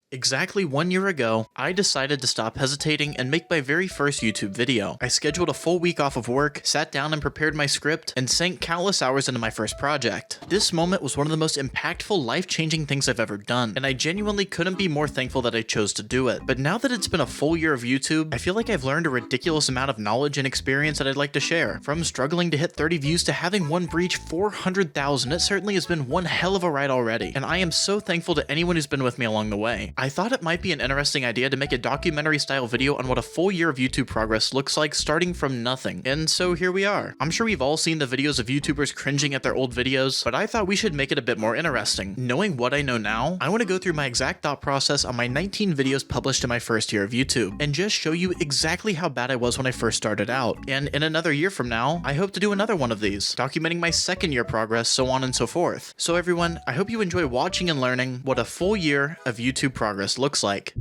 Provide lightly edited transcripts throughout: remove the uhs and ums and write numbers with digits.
Exactly 1 year ago, I decided to stop hesitating and make my very first YouTube video. I scheduled a full week off of work, sat down and prepared my script, and sank countless hours into my first project. This moment was one of the most impactful, life-changing things I've ever done, and I genuinely couldn't be more thankful that I chose to do it. But now that it's been a full year of YouTube, I feel like I've learned a ridiculous amount of knowledge and experience that I'd like to share. From struggling to hit 30 views to having one breach 400,000, it certainly has been one hell of a ride already, and I am so thankful to anyone who's been with me along the way. I thought it might be an interesting idea to make a documentary-style video on what a full year of YouTube progress looks like starting from nothing, and so here we are. I'm sure we've all seen the videos of YouTubers cringing at their old videos, but I thought we should make it a bit more interesting. Knowing what I know now, I want to go through my exact thought process on my 19 videos published in my first year of YouTube, and just show you exactly how bad I was when I first started out. And in another year from now, I hope to do another one of these, documenting my second year progress, so on and so forth. So everyone, I hope you enjoy watching and learning what a full year of YouTube progress looks like.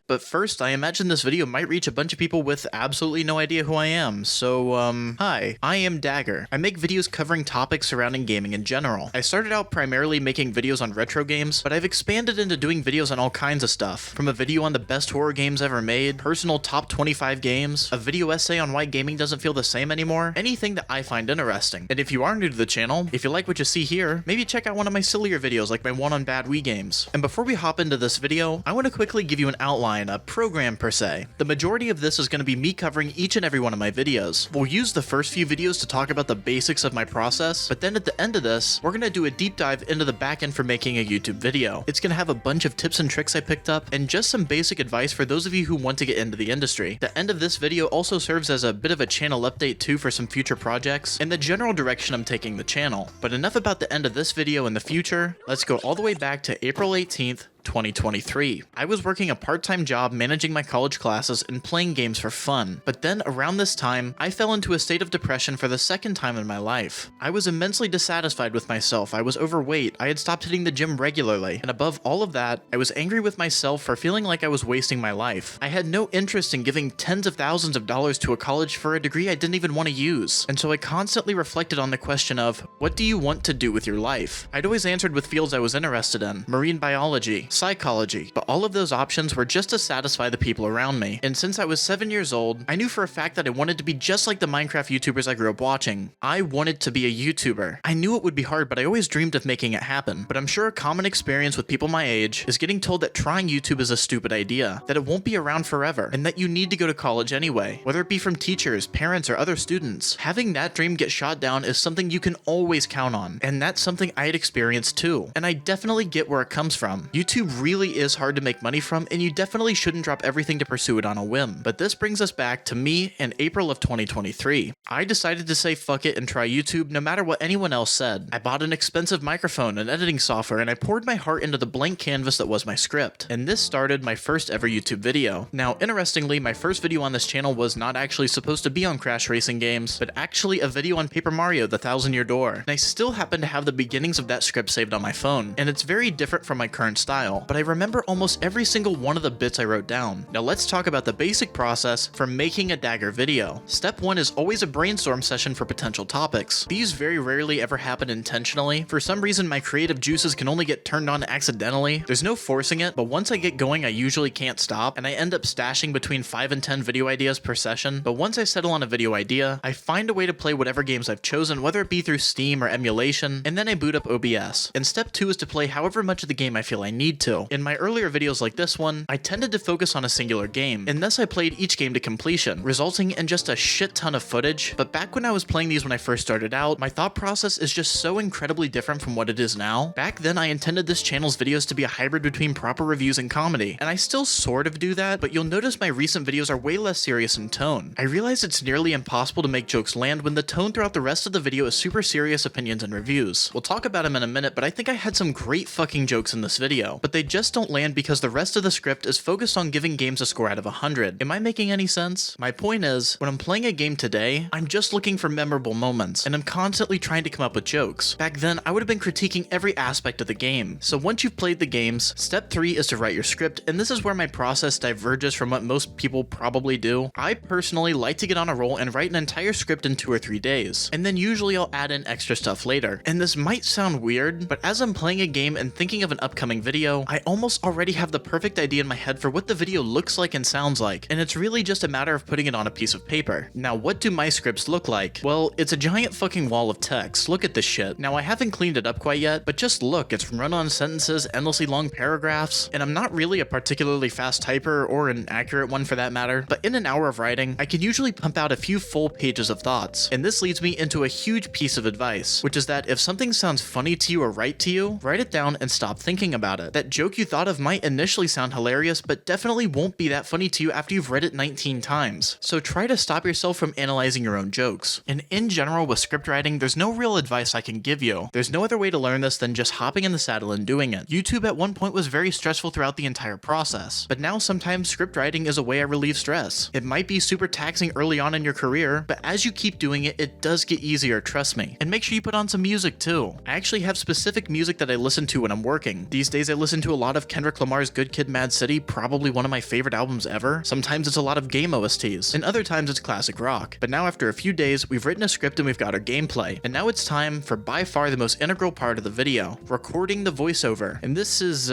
But first, I imagine this video might reach a bunch of people with absolutely no idea who I am, so, hi. I am Dagger. I make videos covering topics surrounding gaming in general. I started out primarily making videos on retro games, but I've expanded into doing videos on all kinds of stuff. From a video on the best horror games ever made, personal top 25 games, a video essay on why gaming doesn't feel the same anymore, anything that I find interesting. And if you are new to the channel, if you like what you see here, maybe check out one of my sillier videos like my one on bad Wii games. And before we hop into this video, I want to quickly give you an outline, a program per se. The majority of this is going to be me covering each and every one of my videos. We'll use the first few videos to talk about the basics of my process, but then at the end of this, we're going to do a deep dive into the back end for making a YouTube video. It's going to have a bunch of tips and tricks I picked up, and just some basic advice for those of you who want to get into the industry. The end of this video also serves as a bit of a channel update too for some future projects, and the general direction I'm taking the channel. But enough about the end of this video and the future, let's go all the way back to April 18th, 2023. I was working a part-time job managing my college classes and playing games for fun, but then around this time, I fell into a state of depression for the second time in my life. I was immensely dissatisfied with myself, I was overweight, I had stopped hitting the gym regularly, and above all of that, I was angry with myself for feeling like I was wasting my life. I had no interest in giving tens of thousands of dollars to a college for a degree I didn't even want to use, and so I constantly reflected on the question of, what do you want to do with your life? I'd always answered with fields I was interested in, marine biology, psychology, but all of those options were just to satisfy the people around me. And since I was 7 years old, I knew for a fact that I wanted to be just like the Minecraft YouTubers I grew up watching. I wanted to be a YouTuber. I knew it would be hard, but I always dreamed of making it happen. But I'm sure a common experience with people my age is getting told that trying YouTube is a stupid idea, that it won't be around forever, and that you need to go to college anyway, whether it be from teachers, parents, or other students. Having that dream get shot down is something you can always count on, and that's something I had experienced too. And I definitely get where it comes from. YouTube really is hard to make money from, and you definitely shouldn't drop everything to pursue it on a whim. But this brings us back to me in April of 2023. I decided to say fuck it and try YouTube no matter what anyone else said. I bought an expensive microphone and editing software, and I poured my heart into the blank canvas that was my script. And this started my first ever YouTube video. Now, interestingly, my first video on this channel was not actually supposed to be on Crash Racing games, but actually a video on Paper Mario: The Thousand-Year Door. And I still happen to have the beginnings of that script saved on my phone, and it's very different from my current style, but I remember almost every single one of the bits I wrote down. Now let's talk about the basic process for making a Dagger video. Step 1 is always a brainstorm session for potential topics. These very rarely ever happen intentionally. For some reason, my creative juices can only get turned on accidentally. There's no forcing it, but once I get going, I usually can't stop, and I end up stashing between 5 and 10 video ideas per session. But once I settle on a video idea, I find a way to play whatever games I've chosen, whether it be through Steam or emulation, and then I boot up OBS. And step 2 is to play however much of the game I feel I need to. In my earlier videos like this one, I tended to focus on a singular game, and thus I played each game to completion, resulting in just a shit ton of footage. But back when I was playing these when I first started out, my thought process is just so incredibly different from what it is now. Back then, I intended this channel's videos to be a hybrid between proper reviews and comedy, and I still sort of do that, but you'll notice my recent videos are way less serious in tone. I realize it's nearly impossible to make jokes land when the tone throughout the rest of the video is super serious opinions and reviews. We'll talk about them in a minute, but I think I had some great fucking jokes in this video, but they just don't land because the rest of the script is focused on giving games a score out of 100. Am I making any sense? My point is, when I'm playing a game today, I'm just looking for memorable moments, and I'm constantly trying to come up with jokes. Back then, I would have been critiquing every aspect of the game. So once you've played the games, step 3 is to write your script, and this is where my process diverges from what most people probably do. I personally like to get on a roll and write an entire script in 2 or 3 days, and then usually I'll add in extra stuff later. And this might sound weird, but as I'm playing a game and thinking of an upcoming video, video, I almost already have the perfect idea in my head for what the video looks like and sounds like, and it's really just a matter of putting it on a piece of paper. Now, what do my scripts look like? Well, it's a giant fucking wall of text. Look at this shit. Now, I haven't cleaned it up quite yet, but just look, it's run-on sentences, endlessly long paragraphs, and I'm not really a particularly fast typer, or an accurate one for that matter, but in an hour of writing, I can usually pump out a few full pages of thoughts. And this leads me into a huge piece of advice, which is that if something sounds funny to you or right to you, write it down and stop thinking about it. That joke you thought of might initially sound hilarious, but definitely won't be that funny to you after you've read it 19 times. So try to stop yourself from analyzing your own jokes. And in general with script writing, there's no real advice I can give you. There's no other way to learn this than just hopping in the saddle and doing it. YouTube at one point was very stressful throughout the entire process, but now sometimes script writing is a way I relieve stress. It might be super taxing early on in your career, but as you keep doing it, it does get easier, trust me. And make sure you put on some music too. I actually have specific music that I listen to when I'm working. These days I listen to a lot of Kendrick Lamar's Good Kid Mad City, probably one of my favorite albums ever. Sometimes it's a lot of game OSTs, and other times it's classic rock. But now after a few days, we've written a script and we've got our gameplay. And now it's time for by far the most integral part of the video, recording the voiceover. And this is,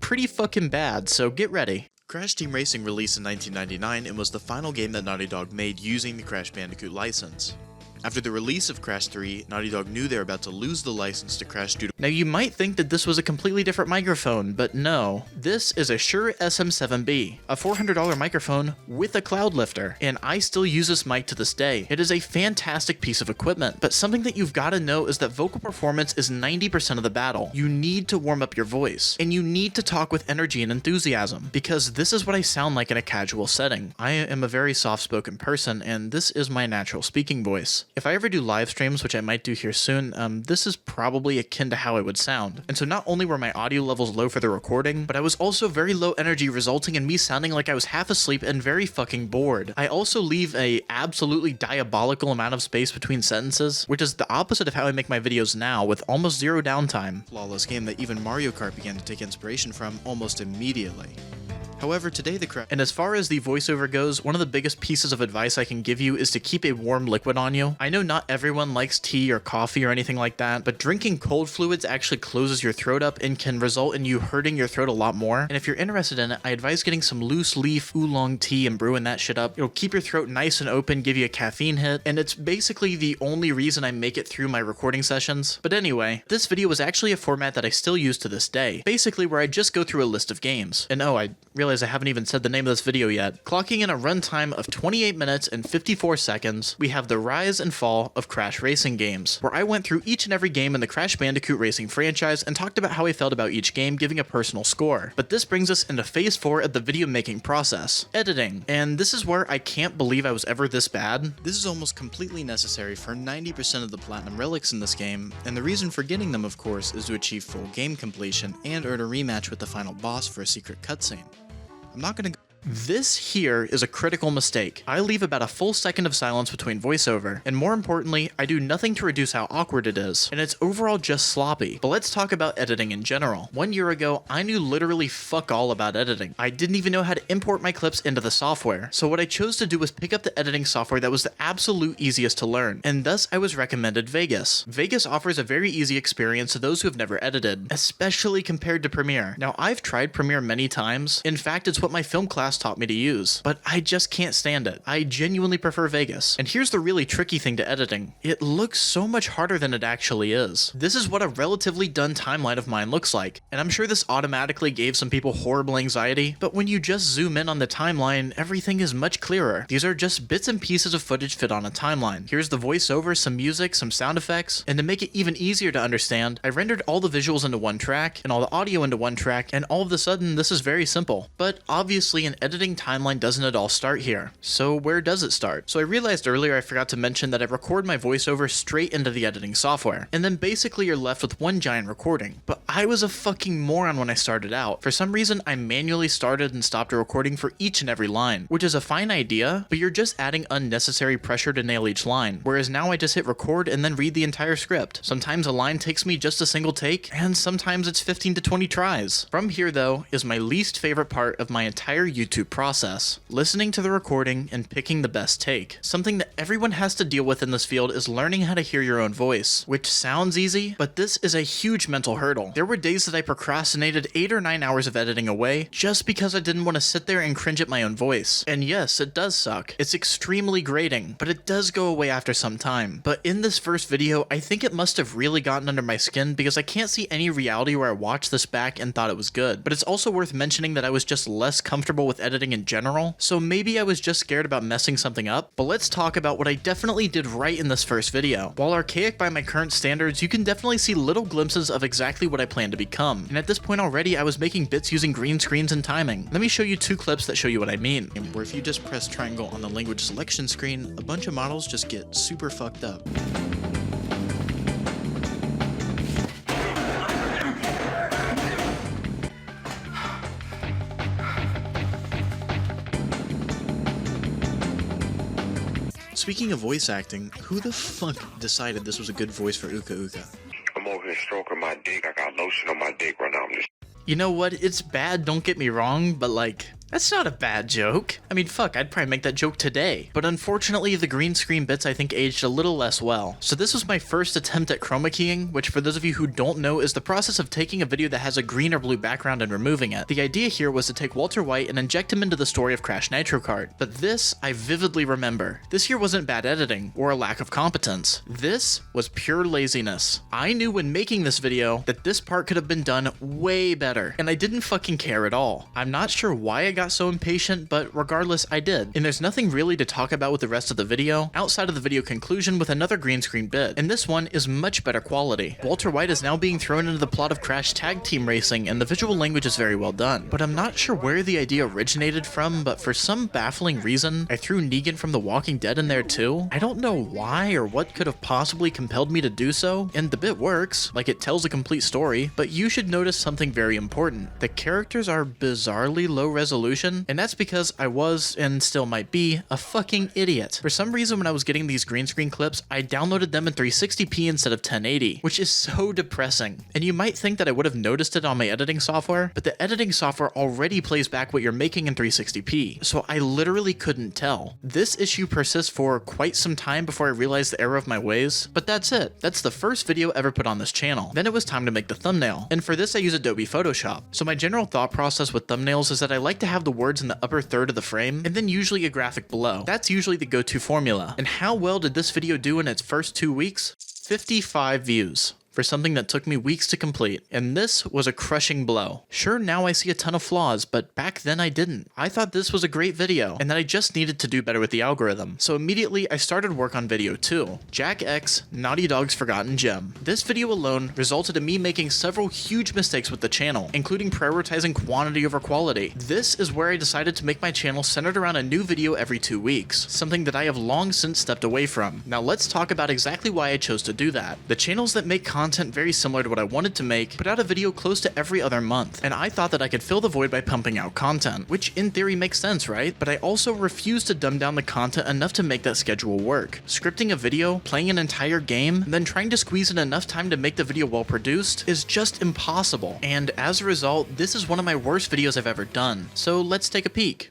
pretty fucking bad, so get ready. Crash Team Racing released in 1999 and was the final game that Naughty Dog made using the Crash Bandicoot license. After the release of Crash 3, Naughty Dog knew they were about to lose the license to Crash due to— Now you might think that this was a completely different microphone, but no. This is a Shure SM7B, a $400 microphone with a cloud lifter, and I still use this mic to this day. It is a fantastic piece of equipment, but something that you've got to know is that vocal performance is 90% of the battle. You need to warm up your voice, and you need to talk with energy and enthusiasm, because this is what I sound like in a casual setting. I am a very soft-spoken person, and this is my natural speaking voice. If I ever do live streams, which I might do here soon, this is probably akin to how it would sound. And so not only were my audio levels low for the recording, but I was also very low energy, resulting in me sounding like I was half asleep and very fucking bored. I also leave a absolutely diabolical amount of space between sentences, which is the opposite of how I make my videos now, with almost zero downtime. Flawless game that even Mario Kart began to take inspiration from almost immediately. However, today and as far as the voiceover goes, one of the biggest pieces of advice I can give you is to keep a warm liquid on you. I know not everyone likes tea or coffee or anything like that, but drinking cold fluids actually closes your throat up and can result in you hurting your throat a lot more. And if you're interested in it, I advise getting some loose leaf oolong tea and brewing that shit up. It'll keep your throat nice and open, give you a caffeine hit, and it's basically the only reason I make it through my recording sessions. But anyway, this video was actually a format that I still use to this day, basically where I just go through a list of games. And oh, I realize I haven't even said the name of this video yet. Clocking in a runtime of 28 minutes and 54 seconds, we have the rise and fall of Crash racing games, where I went through each and every game in the Crash Bandicoot racing franchise and talked about how I felt about each game, giving a personal score. But this brings us into phase 4 of the video making process, editing. And this is where I can't believe I was ever this bad. This is almost completely necessary for 90% of the platinum relics in this game, and the reason for getting them, of course, is to achieve full game completion and earn a rematch with the final boss for a secret cutscene. I'm not gonna This here is a critical mistake. I leave about a full second of silence between voiceover, and more importantly, I do nothing to reduce how awkward it is, and it's overall just sloppy. But let's talk about editing in general. 1 year ago, I knew literally fuck all about editing. I didn't even know how to import my clips into the software, so what I chose to do was pick up the editing software that was the absolute easiest to learn, and thus I was recommended Vegas. Vegas offers a very easy experience to those who have never edited, especially compared to Premiere. Now, I've tried Premiere many times. In fact, it's what my film class taught me to use, but I just can't stand it. I genuinely prefer Vegas. And here's the really tricky thing to editing. It looks so much harder than it actually is. This is what a relatively done timeline of mine looks like, and I'm sure this automatically gave some people horrible anxiety, but when you just zoom in on the timeline, everything is much clearer. These are just bits and pieces of footage fit on a timeline. Here's the voiceover, some music, some sound effects, and to make it even easier to understand, I rendered all the visuals into one track, and all the audio into one track, and all of a sudden, this is very simple. But obviously, an editing timeline doesn't at all start here. So where does it start? So I realized earlier I forgot to mention that I record my voiceover straight into the editing software, and then basically you're left with one giant recording. But I was a fucking moron when I started out. For some reason, I manually started and stopped a recording for each and every line, which is a fine idea, but you're just adding unnecessary pressure to nail each line, whereas now I just hit record and then read the entire script. Sometimes a line takes me just a single take, and sometimes it's 15 to 20 tries. From here though, is my least favorite part of my entire YouTube YouTube process, listening to the recording and picking the best take. Something that everyone has to deal with in this field is learning how to hear your own voice, which sounds easy, but this is a huge mental hurdle. There were days that I procrastinated 8 or 9 hours of editing away just because I didn't want to sit there and cringe at my own voice. And yes, it does suck. It's extremely grating, but it does go away after some time. But in this first video, I think it must have really gotten under my skin because I can't see any reality where I watched this back and thought it was good. But it's also worth mentioning that I was just less comfortable with editing in general, so maybe I was just scared about messing something up. But let's talk about what I definitely did right in this first video. While archaic by my current standards, you can definitely see little glimpses of exactly what I plan to become. And at this point already, I was making bits using green screens and timing. Let me show you 2 clips that show you what I mean. Where if you just press triangle on the language selection screen, a bunch of models just get super fucked up. Speaking of voice acting, who the fuck decided this was a good voice for Uka Uka? I'm over here stroking my dick. I got lotion on my dick right now. You know what? It's bad, don't get me wrong, but like, that's not a bad joke. I mean, fuck, I'd probably make that joke today. But unfortunately, the green screen bits I think aged a little less well. So this was my first attempt at chroma keying, which for those of you who don't know is the process of taking a video that has a green or blue background and removing it. The idea here was to take Walter White and inject him into the story of Crash Nitro Kart. But this, I vividly remember. This here wasn't bad editing or a lack of competence. This was pure laziness. I knew when making this video that this part could have been done way better, and I didn't fucking care at all. I'm not sure why I got so impatient, but regardless, I did. And there's nothing really to talk about with the rest of the video, outside of the video conclusion with another green screen bit. And this one is much better quality. Walter White is now being thrown into the plot of Crash Tag Team Racing, and the visual language is very well done. But I'm not sure where the idea originated from, but for some baffling reason, I threw Negan from The Walking Dead in there too. I don't know why or what could have possibly compelled me to do so, and the bit works, like it tells a complete story, but you should notice something very important. The characters are bizarrely low resolution, and that's because I was, and still might be, a fucking idiot. For some reason when I was getting these green screen clips, I downloaded them in 360p instead of 1080, which is so depressing. And you might think that I would have noticed it on my editing software, but the editing software already plays back what you're making in 360p, so I literally couldn't tell. This issue persists for quite some time before I realized the error of my ways, but that's it. That's the first video ever put on this channel. Then it was time to make the thumbnail, and for this I use Adobe Photoshop. So my general thought process with thumbnails is that I like to have the words in the upper third of the frame, and then usually a graphic below. That's usually the go-to formula. And how well did this video do in its first 2 weeks? 55 views. For something that took me weeks to complete, and this was a crushing blow. Sure, now I see a ton of flaws, but back then I didn't. I thought this was a great video, and that I just needed to do better with the algorithm. So immediately I started work on video 2, Jack X, Naughty Dog's Forgotten Gem. This video alone resulted in me making several huge mistakes with the channel, including prioritizing quantity over quality. This is where I decided to make my channel centered around a new video every 2 weeks, something that I have long since stepped away from. Now let's talk about exactly why I chose to do that. The channels that make content very similar to what I wanted to make put out a video close to every other month, and I thought that I could fill the void by pumping out content, which in theory makes sense, right? But I also refused to dumb down the content enough to make that schedule work. Scripting a video, playing an entire game, and then trying to squeeze in enough time to make the video well produced is just impossible. And as a result, this is one of my worst videos I've ever done. So let's take a peek.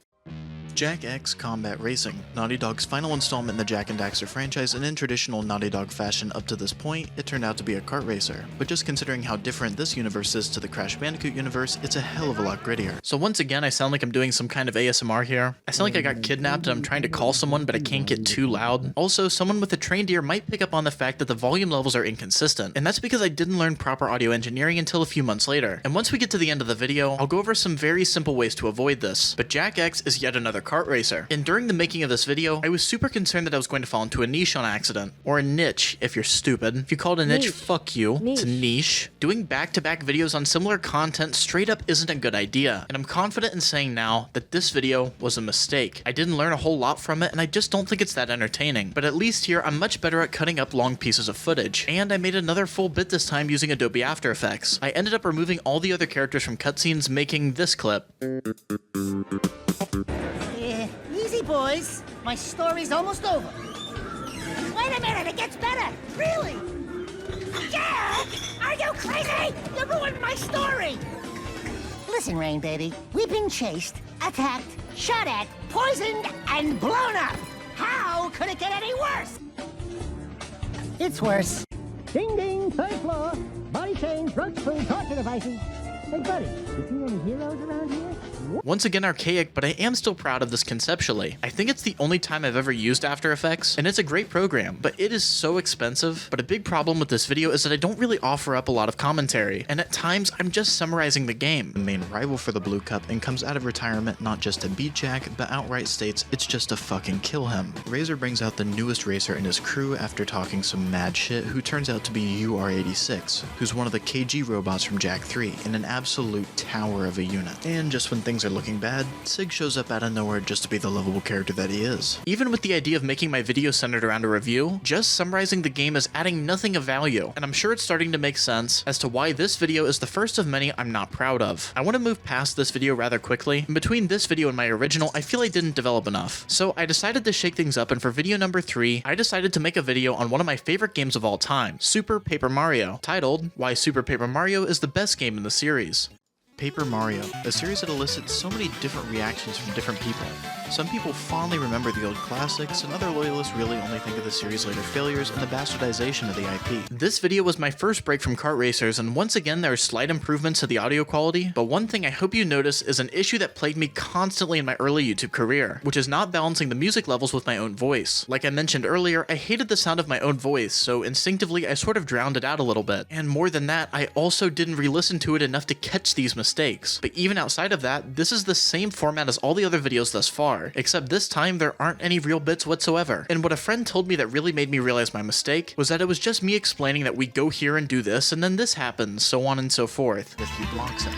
Jack X Combat Racing, Naughty Dog's final installment in the Jak and Daxter franchise, and in traditional Naughty Dog fashion up to this point, it turned out to be a kart racer. But just considering how different this universe is to the Crash Bandicoot universe, it's a hell of a lot grittier. So once again, I sound like I'm doing some kind of ASMR here. I sound like I got kidnapped and I'm trying to call someone, but I can't get too loud. Also, someone with a trained ear might pick up on the fact that the volume levels are inconsistent, and that's because I didn't learn proper audio engineering until a few months later. And once we get to the end of the video, I'll go over some very simple ways to avoid this. But Jak X is yet another kart racer. And during the making of this video, I was super concerned that I was going to fall into a niche on accident. Or a niche, if you're stupid. If you call it a niche, fuck you. It's a niche. Doing back-to-back videos on similar content straight up isn't a good idea. And I'm confident in saying now that this video was a mistake. I didn't learn a whole lot from it, and I just don't think it's that entertaining. But at least here, I'm much better at cutting up long pieces of footage. And I made another full bit this time using Adobe After Effects. I ended up removing all the other characters from cutscenes, making this clip. Easy, boys. My story's almost over. Wait a minute, it gets better. Really? Jack! Are you crazy? You ruined my story! Listen, Rain, baby. We've been chased attacked, shot at, poisoned, and blown up. How could it get any worse? It's worse. Ding ding, third floor. Body chains, roach food, torture devices. Hey buddy, you see any heroes around here? Once again archaic, but I am still proud of this conceptually. I think it's the only time I've ever used After Effects, and it's a great program, but it is so expensive. But a big problem with this video is that I don't really offer up a lot of commentary, and at times I'm just summarizing the game. The main rival for the Blue Cup and comes out of retirement not just to beat Jack, but outright states it's just to fucking kill him. Razor brings out the newest racer in his crew after talking some mad shit, who turns out to be UR-86, who's one of the KG robots from Jak 3, and an absolute tower of a unit. And just when things are looking bad, Sig shows up out of nowhere just to be the lovable character that he is. Even with the idea of making my video centered around a review, just summarizing the game is adding nothing of value, and I'm sure it's starting to make sense as to why this video is the first of many I'm not proud of. I want to move past this video rather quickly, and between this video and my original, I feel I didn't develop enough. So I decided to shake things up, and for video number 3, I decided to make a video on one of my favorite games of all time, Super Paper Mario, titled Why Super Paper Mario is the Best Game in the Series. Paper Mario, a series that elicits so many different reactions from different people. Some people fondly remember the old classics, and other loyalists really only think of the series' later failures and the bastardization of the IP. This video was my first break from kart racers, and once again there are slight improvements to the audio quality, but one thing I hope you notice is an issue that plagued me constantly in my early YouTube career, which is not balancing the music levels with my own voice. Like I mentioned earlier, I hated the sound of my own voice, so instinctively I sort of drowned it out a little bit. And more than that, I also didn't re-listen to it enough to catch these mistakes. But even outside of that, this is the same format as all the other videos thus far, except this time there aren't any real bits whatsoever. And what a friend told me that really made me realize my mistake was that it was just me explaining that we go here and do this, and then this happens, so on and so forth. With a few blocks in.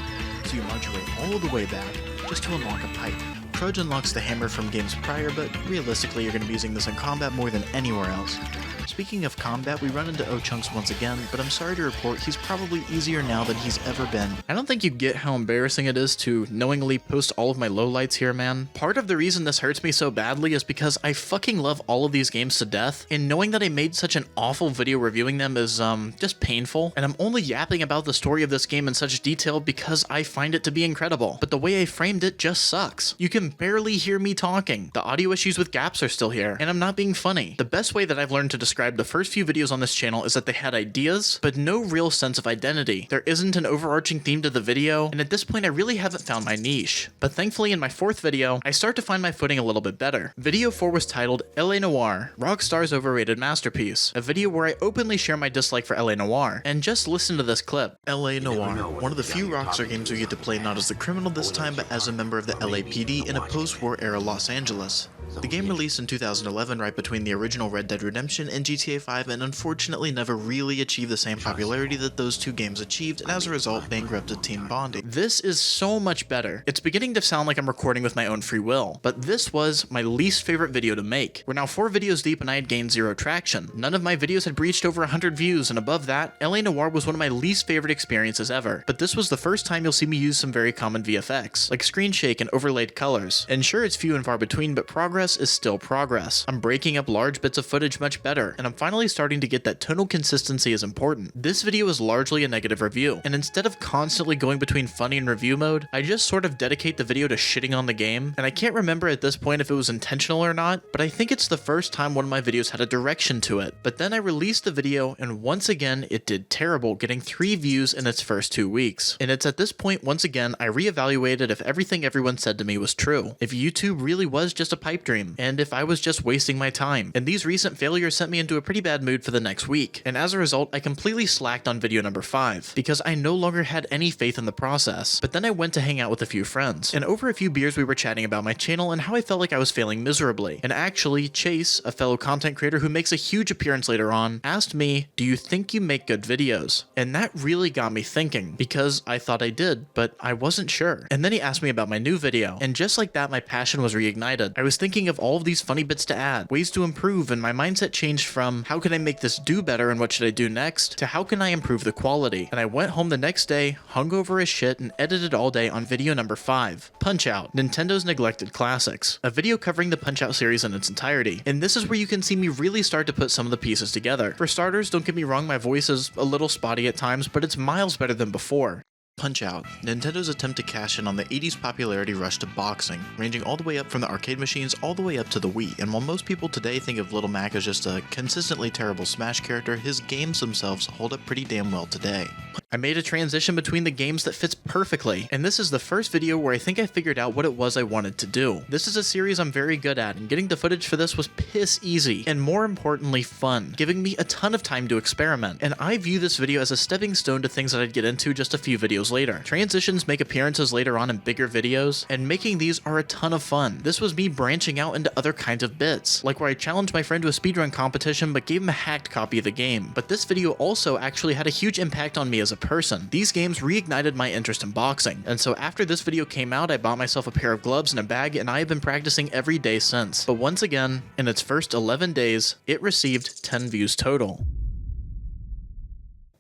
So you march your way all the way back just to unlock a pipe. Trudge unlocks the hammer from games prior, but realistically you're going to be using this in combat more than anywhere else. Speaking of combat, we run into O-Chunks once again, but I'm sorry to report he's probably easier now than he's ever been. I don't think you get how embarrassing it is to knowingly post all of my lowlights here, man. Part of the reason this hurts me so badly is because I fucking love all of these games to death, and knowing that I made such an awful video reviewing them is, just painful, and I'm only yapping about the story of this game in such detail because I find it to be incredible, but the way I framed it just sucks. You can barely hear me talking. The audio issues with gaps are still here, and I'm not being funny. The best way that I've learned to describe the first few videos on this channel is that they had ideas, but no real sense of identity. There isn't an overarching theme to the video, and at this point I really haven't found my niche. But thankfully in my 4th video, I start to find my footing a little bit better. Video 4 was titled LA Noire, Rockstar's Overrated Masterpiece, a video where I openly share my dislike for LA Noire, and just listen to this clip. LA Noire, one of the few Rockstar games we get to play not as the criminal this time, but as a member of the LAPD in a post-war era Los Angeles. The game released in 2011 right between the original Red Dead Redemption and GTA 5 and unfortunately never really achieved the same popularity that those two games achieved, and as a result bankrupted team bonding. This is so much better. It's beginning to sound like I'm recording with my own free will, but this was my least favorite video to make. We're now 4 videos deep and I had gained 0 traction. None of my videos had breached over 100 views, and above that, LA Noire was one of my least favorite experiences ever. But this was the first time you'll see me use some very common VFX, like screen shake and overlaid colors. And sure, it's few and far between, but progress is still progress. I'm breaking up large bits of footage much better, and I'm finally starting to get that tonal consistency is important. This video is largely a negative review, and instead of constantly going between funny and review mode, I just sort of dedicate the video to shitting on the game, and I can't remember at this point if it was intentional or not, but I think it's the first time one of my videos had a direction to it. But then I released the video, and once again, it did terrible, getting 3 views in its first 2 weeks. And it's at this point, once again, I reevaluated if everything everyone said to me was true, if YouTube really was just a pipe dream, and if I was just wasting my time. And these recent failures sent me into a pretty bad mood for the next week, and as a result, I completely slacked on video number 5, because I no longer had any faith in the process. But then I went to hang out with a few friends, and over a few beers we were chatting about my channel and how I felt like I was failing miserably. And actually, Chase, a fellow content creator who makes a huge appearance later on, asked me, "Do you think you make good videos?" And that really got me thinking, because I thought I did, but I wasn't sure. And then he asked me about my new video, and just like that, my passion was reignited. I was thinking of all of these funny bits to add, ways to improve, and my mindset changed from how can I make this do better and what should I do next, to how can I improve the quality. And I went home the next day, hungover as shit, and edited all day on video number 5, Punch-Out! Nintendo's Neglected Classics, a video covering the Punch-Out series in its entirety. And this is where you can see me really start to put some of the pieces together. For starters, don't get me wrong, my voice is a little spotty at times, but it's miles better than before. Punch-Out! Nintendo's attempt to cash in on the 80s popularity rush to boxing, ranging all the way up from the arcade machines all the way up to the Wii, and while most people today think of Little Mac as just a consistently terrible Smash character, his games themselves hold up pretty damn well today. I made a transition between the games that fits perfectly, and this is the first video where I think I figured out what it was I wanted to do. This is a series I'm very good at, and getting the footage for this was piss easy, and more importantly fun, giving me a ton of time to experiment, and I view this video as a stepping stone to things that I'd get into just a few videos later. Transitions make appearances later on in bigger videos, and making these are a ton of fun. This was me branching out into other kinds of bits, like where I challenged my friend to a speedrun competition but gave him a hacked copy of the game. But this video also actually had a huge impact on me as a person. These games reignited my interest in boxing, and so after this video came out I bought myself a pair of gloves and a bag, and I have been practicing every day since. But once again, in its first 11 days, it received 10 views total.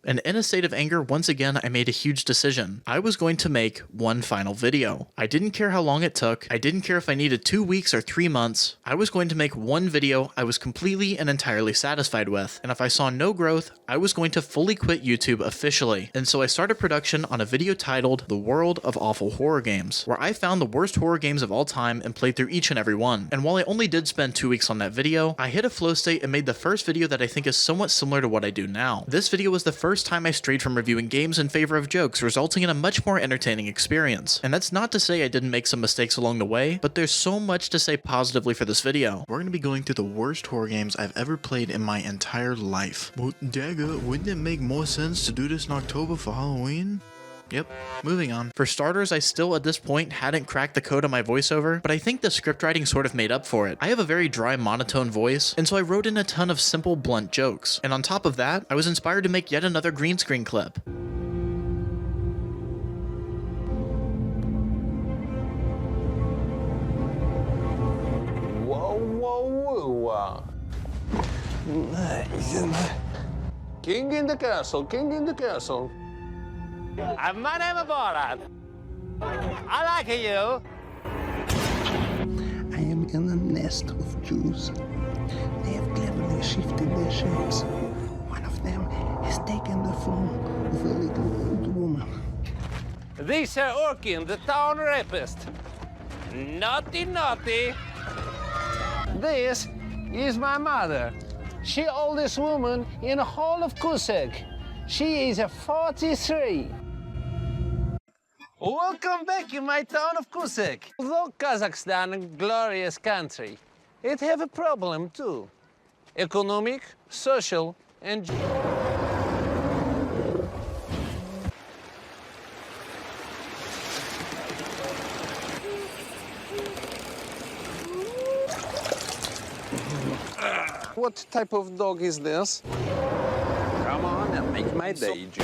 And in a state of anger, once again, I made a huge decision. I was going to make one final video. I didn't care how long it took. I didn't care if I needed 2 weeks or 3 months. I was going to make one video I was completely and entirely satisfied with. And if I saw no growth, I was going to fully quit YouTube officially. And so I started production on a video titled The World of Awful Horror Games, where I found the worst horror games of all time and played through each and every one. And while I only did spend 2 weeks on that video, I hit a flow state and made the first video that I think is somewhat similar to what I do now. This video was the first time I strayed from reviewing games in favor of jokes, resulting in a much more entertaining experience. And that's not to say I didn't make some mistakes along the way, but there's so much to say positively for this video. We're going to be going through the worst horror games I've ever played in my entire life. Well, Dagger, wouldn't it make more sense to do this in October for Halloween? Yep, moving on. For starters, I still at this point hadn't cracked the code on my voiceover, but I think the script writing sort of made up for it. I have a very dry, monotone voice, and so I wrote in a ton of simple, blunt jokes. And on top of that, I was inspired to make yet another green screen clip. Whoa, whoa, whoa. Nice. King in the castle, king in the castle. My name is Borat. I like you. I am in a nest of Jews. They have cleverly shifted their shapes. One of them has taken the form of a little old woman. This is Orkin, the town rapist. Naughty, naughty. This is my mother. She oldest woman in the whole of Kusek. She is a 43. Welcome back in my town of Kusek. Although Kazakhstan a glorious country, it have a problem too. Economic, social, and... What type of dog is this? Come on and make my day, Jew.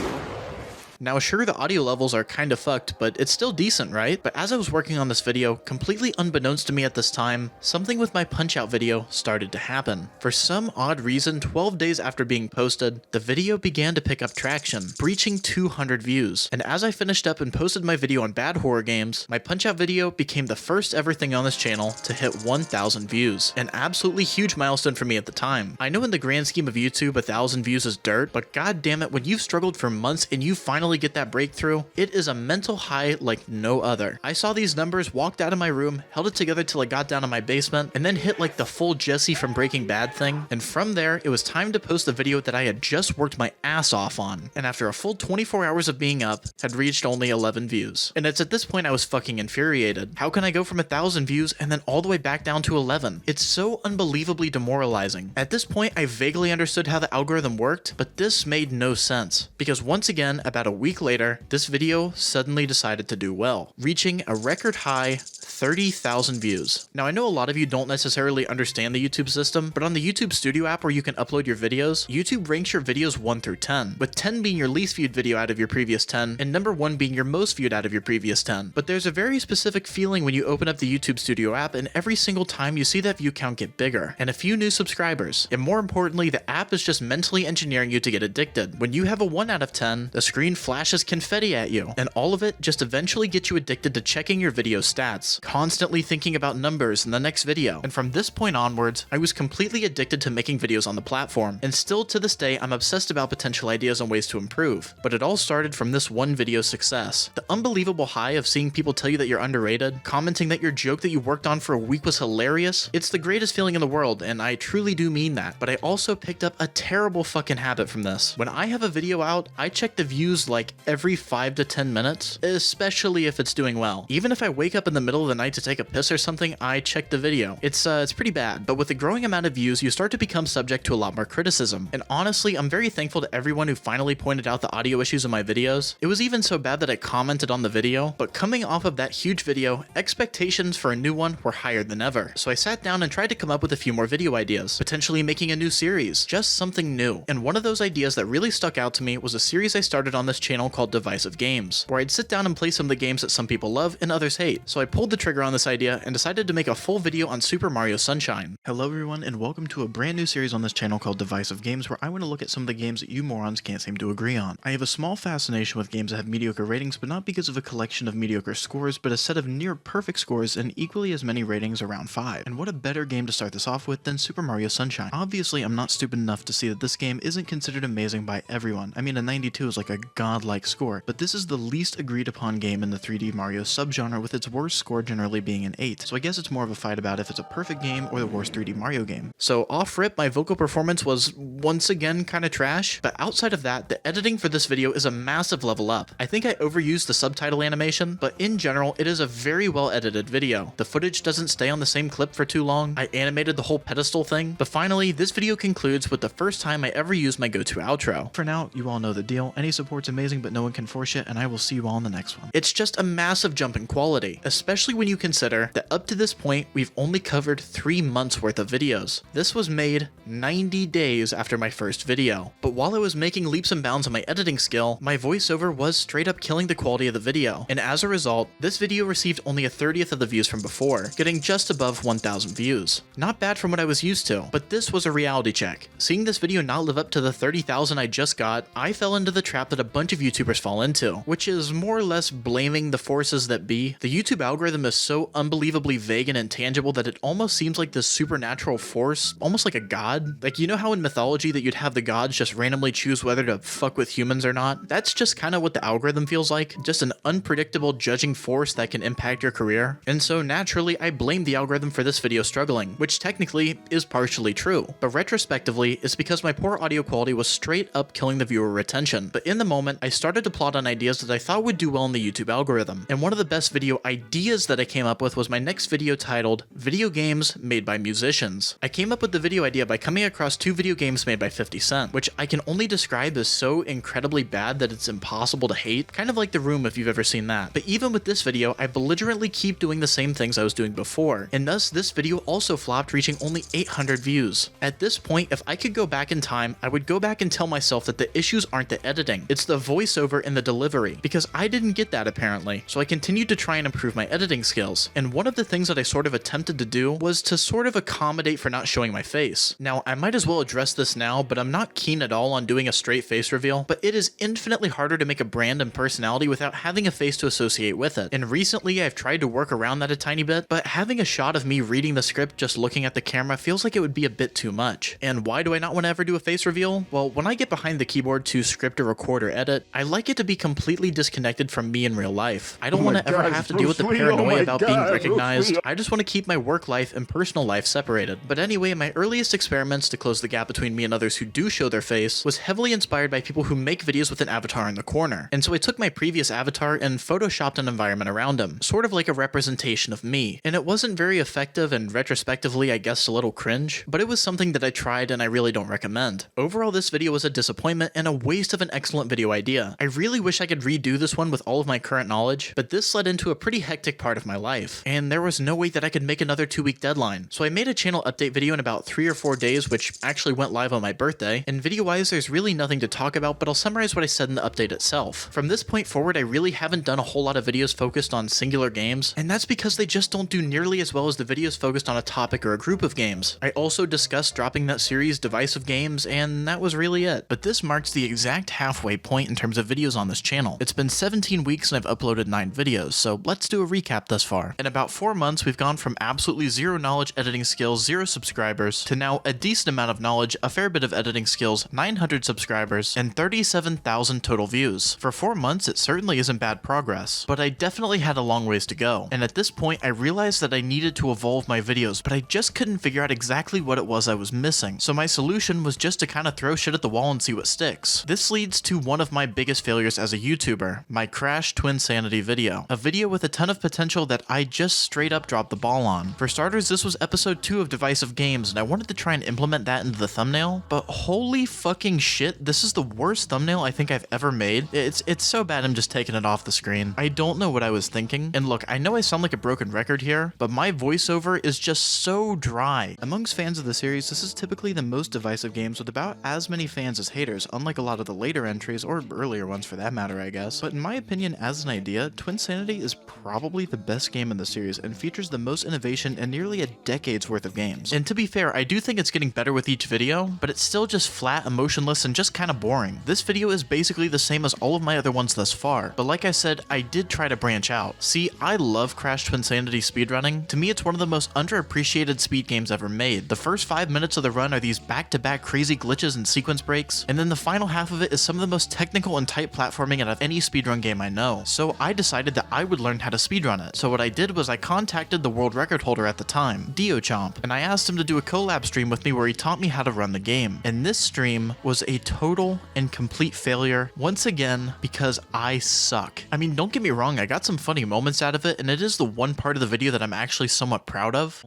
Now sure, the audio levels are kind of fucked, but it's still decent, right? But as I was working on this video, completely unbeknownst to me at this time, something with my Punch-Out video started to happen. For some odd reason, 12 days after being posted, the video began to pick up traction, breaching 200 views. And as I finished up and posted my video on bad horror games, my Punch-Out video became the first ever thing on this channel to hit 1,000 views. An absolutely huge milestone for me at the time. I know in the grand scheme of YouTube, 1,000 views is dirt, but god damn it, when you've struggled for months and you finally get that breakthrough, it is a mental high like no other. I saw these numbers, walked out of my room, held it together till I got down to my basement, and then hit like the full Jesse from Breaking Bad thing. And from there, it was time to post the video that I had just worked my ass off on. And after a full 24 hours of being up, had reached only 11 views. And it's at this point I was fucking infuriated. How can I go from 1,000 views and then all the way back down to 11? It's so unbelievably demoralizing. At this point, I vaguely understood how the algorithm worked, but this made no sense. Because once again, about a week later, this video suddenly decided to do well, reaching a record high 30,000 views. Now I know a lot of you don't necessarily understand the YouTube system, but on the YouTube Studio app where you can upload your videos, YouTube ranks your videos 1 through 10, with 10 being your least viewed video out of your previous 10, and number 1 being your most viewed out of your previous 10. But there's a very specific feeling when you open up the YouTube Studio app, and every single time you see that view count get bigger, and a few new subscribers. And more importantly, the app is just mentally engineering you to get addicted. When you have a 1 out of 10, the screen flips flashes confetti at you, and all of it just eventually gets you addicted to checking your video stats, constantly thinking about numbers in the next video. And from this point onwards, I was completely addicted to making videos on the platform, and still to this day I'm obsessed about potential ideas and ways to improve. But it all started from this one video success. The unbelievable high of seeing people tell you that you're underrated, commenting that your joke that you worked on for a week was hilarious, it's the greatest feeling in the world, and I truly do mean that. But I also picked up a terrible fucking habit from this. When I have a video out, I check the views like every 5 to 10 minutes, especially if it's doing well. Even if I wake up in the middle of the night to take a piss or something, I check the video. It's pretty bad, but with the growing amount of views, you start to become subject to a lot more criticism. And honestly, I'm very thankful to everyone who finally pointed out the audio issues in my videos. It was even so bad that I commented on the video, but coming off of that huge video, expectations for a new one were higher than ever. So I sat down and tried to come up with a few more video ideas, potentially making a new series, just something new. And one of those ideas that really stuck out to me was a series I started on this channel called Divisive Games, where I'd sit down and play some of the games that some people love and others hate. So I pulled the trigger on this idea and decided to make a full video on Super Mario Sunshine. Hello everyone, and welcome to a brand new series on this channel called Divisive Games, where I want to look at some of the games that you morons can't seem to agree on. I have a small fascination with games that have mediocre ratings, but not because of a collection of mediocre scores, but a set of near perfect scores and equally as many ratings around 5. And what a better game to start this off with than Super Mario Sunshine. Obviously, I'm not stupid enough to see that this game isn't considered amazing by everyone. I mean, a 92 is like a godlike score, but this is the least agreed upon game in the 3D Mario subgenre, with its worst score generally being an 8. So I guess it's more of a fight about if it's a perfect game or the worst 3D Mario game. So off rip, my vocal performance was once again kind of trash, but outside of that, the editing for this video is a massive level up. I think I overused the subtitle animation, but in general, it is a very well edited video. The footage doesn't stay on the same clip for too long. I animated the whole pedestal thing, but finally, this video concludes with the first time I ever used my go-to outro. For now, you all know the deal. Any support's amazing, but no one can force it, and I will see you all in the next one. It's just a massive jump in quality, especially when you consider that up to this point, we've only covered 3 months worth of videos. This was made 90 days after my first video. But while I was making leaps and bounds on my editing skill, my voiceover was straight up killing the quality of the video. And as a result, this video received only a 30th of the views from before, getting just above 1,000 views. Not bad from what I was used to, but this was a reality check. Seeing this video not live up to the 30,000 I just got, I fell into the trap that a bunch of YouTubers fall into, which is more or less blaming the forces that be. The YouTube algorithm is so unbelievably vague and intangible that it almost seems like this supernatural force, almost like a god. Like, you know how in mythology that you'd have the gods just randomly choose whether to fuck with humans or not? That's just kind of what the algorithm feels like, just an unpredictable judging force that can impact your career. And so naturally, I blame the algorithm for this video struggling, which technically is partially true. But retrospectively, it's because my poor audio quality was straight up killing the viewer retention. But in the moment, I started to plot on ideas that I thought would do well in the YouTube algorithm. And one of the best video ideas that I came up with was my next video titled Video Games Made by Musicians. I came up with the video idea by coming across 2 video games made by 50 Cent, which I can only describe as so incredibly bad that it's impossible to hate, kind of like The Room if you've ever seen that. But even with this video, I belligerently keep doing the same things I was doing before, and thus this video also flopped, reaching only 800 views. At this point, if I could go back in time, I would go back and tell myself that the issues aren't the editing, it's the voiceover and the delivery, because I didn't get that apparently. So I continued to try and improve my editing skills, and one of the things that I sort of attempted to do was to sort of accommodate for not showing my face. Now, I might as well address this now, but I'm not keen at all on doing a straight face reveal, but it is infinitely harder to make a brand and personality without having a face to associate with it. And recently I've tried to work around that a tiny bit, but having a shot of me reading the script just looking at the camera feels like it would be a bit too much. And why do I not want to ever do a face reveal? Well, when I get behind the keyboard to script or record or edit, I like it to be completely disconnected from me in real life. I don't want to ever have to deal with the paranoia about being recognized. I just want to keep my work life and personal life separated. But anyway, my earliest experiments to close the gap between me and others who do show their face was heavily inspired by people who make videos with an avatar in the corner. And so I took my previous avatar and photoshopped an environment around him, sort of like a representation of me. And it wasn't very effective, and retrospectively I guess a little cringe, but it was something that I tried and I really don't recommend. Overall, this video was a disappointment and a waste of an excellent video idea. I really wish I could redo this one with all of my current knowledge, but this led into a pretty hectic part of my life, and there was no way that I could make another 2-week deadline. So I made a channel update video in about 3 or 4 days, which actually went live on my birthday, and video-wise there's really nothing to talk about, but I'll summarize what I said in the update itself. From this point forward, I really haven't done a whole lot of videos focused on singular games, and that's because they just don't do nearly as well as the videos focused on a topic or a group of games. I also discussed dropping that series Divisive Games, and that was really it. But this marks the exact halfway point in terms of videos on this channel. It's been 17 weeks and I've uploaded 9 videos, so let's do a recap thus far. In about 4 months, we've gone from absolutely zero knowledge, editing skills, 0 subscribers, to now a decent amount of knowledge, a fair bit of editing skills, 900 subscribers, and 37,000 total views. For 4 months, it certainly isn't bad progress, but I definitely had a long ways to go. And at this point, I realized that I needed to evolve my videos, but I just couldn't figure out exactly what it was I was missing. So my solution was just to kind of throw shit at the wall and see what sticks. This leads to one of my biggest failures as a YouTuber, my Crash Twin Sanity video. A video with a ton of potential that I just straight up dropped the ball on. For starters, this was episode 2 of Divisive Games, and I wanted to try and implement that into the thumbnail, but holy fucking shit, this is the worst thumbnail I think I've ever made. It's so bad I'm just taking it off the screen. I don't know what I was thinking, and look, I know I sound like a broken record here, but my voiceover is just so dry. Amongst fans of the series, this is typically the most divisive games with about as many fans as haters, unlike a lot of the later entries, or earlier ones for that matter, I guess. But in my opinion, as an idea, Twin Sanity is probably the best game in the series and features the most innovation in nearly a decade's worth of games. And to be fair, I do think it's getting better with each video, but it's still just flat, emotionless, and just kind of boring. This video is basically the same as all of my other ones thus far, but like I said, I did try to branch out. See, I love Crash Twin Sanity speedrunning. To me, it's one of the most underappreciated speed games ever made. The first 5 minutes of the run are these back-to-back crazy glitches and sequence breaks, and then the final half of it is some of the most technical and tight platforming out of any speedrun game I know. So I decided that I would learn how to speedrun it. So what I did was I contacted the world record holder at the time, DioChomp, and I asked him to do a collab stream with me where he taught me how to run the game. And this stream was a total and complete failure, once again, because I suck. I mean, don't get me wrong, I got some funny moments out of it, and it is the one part of the video that I'm actually somewhat proud of.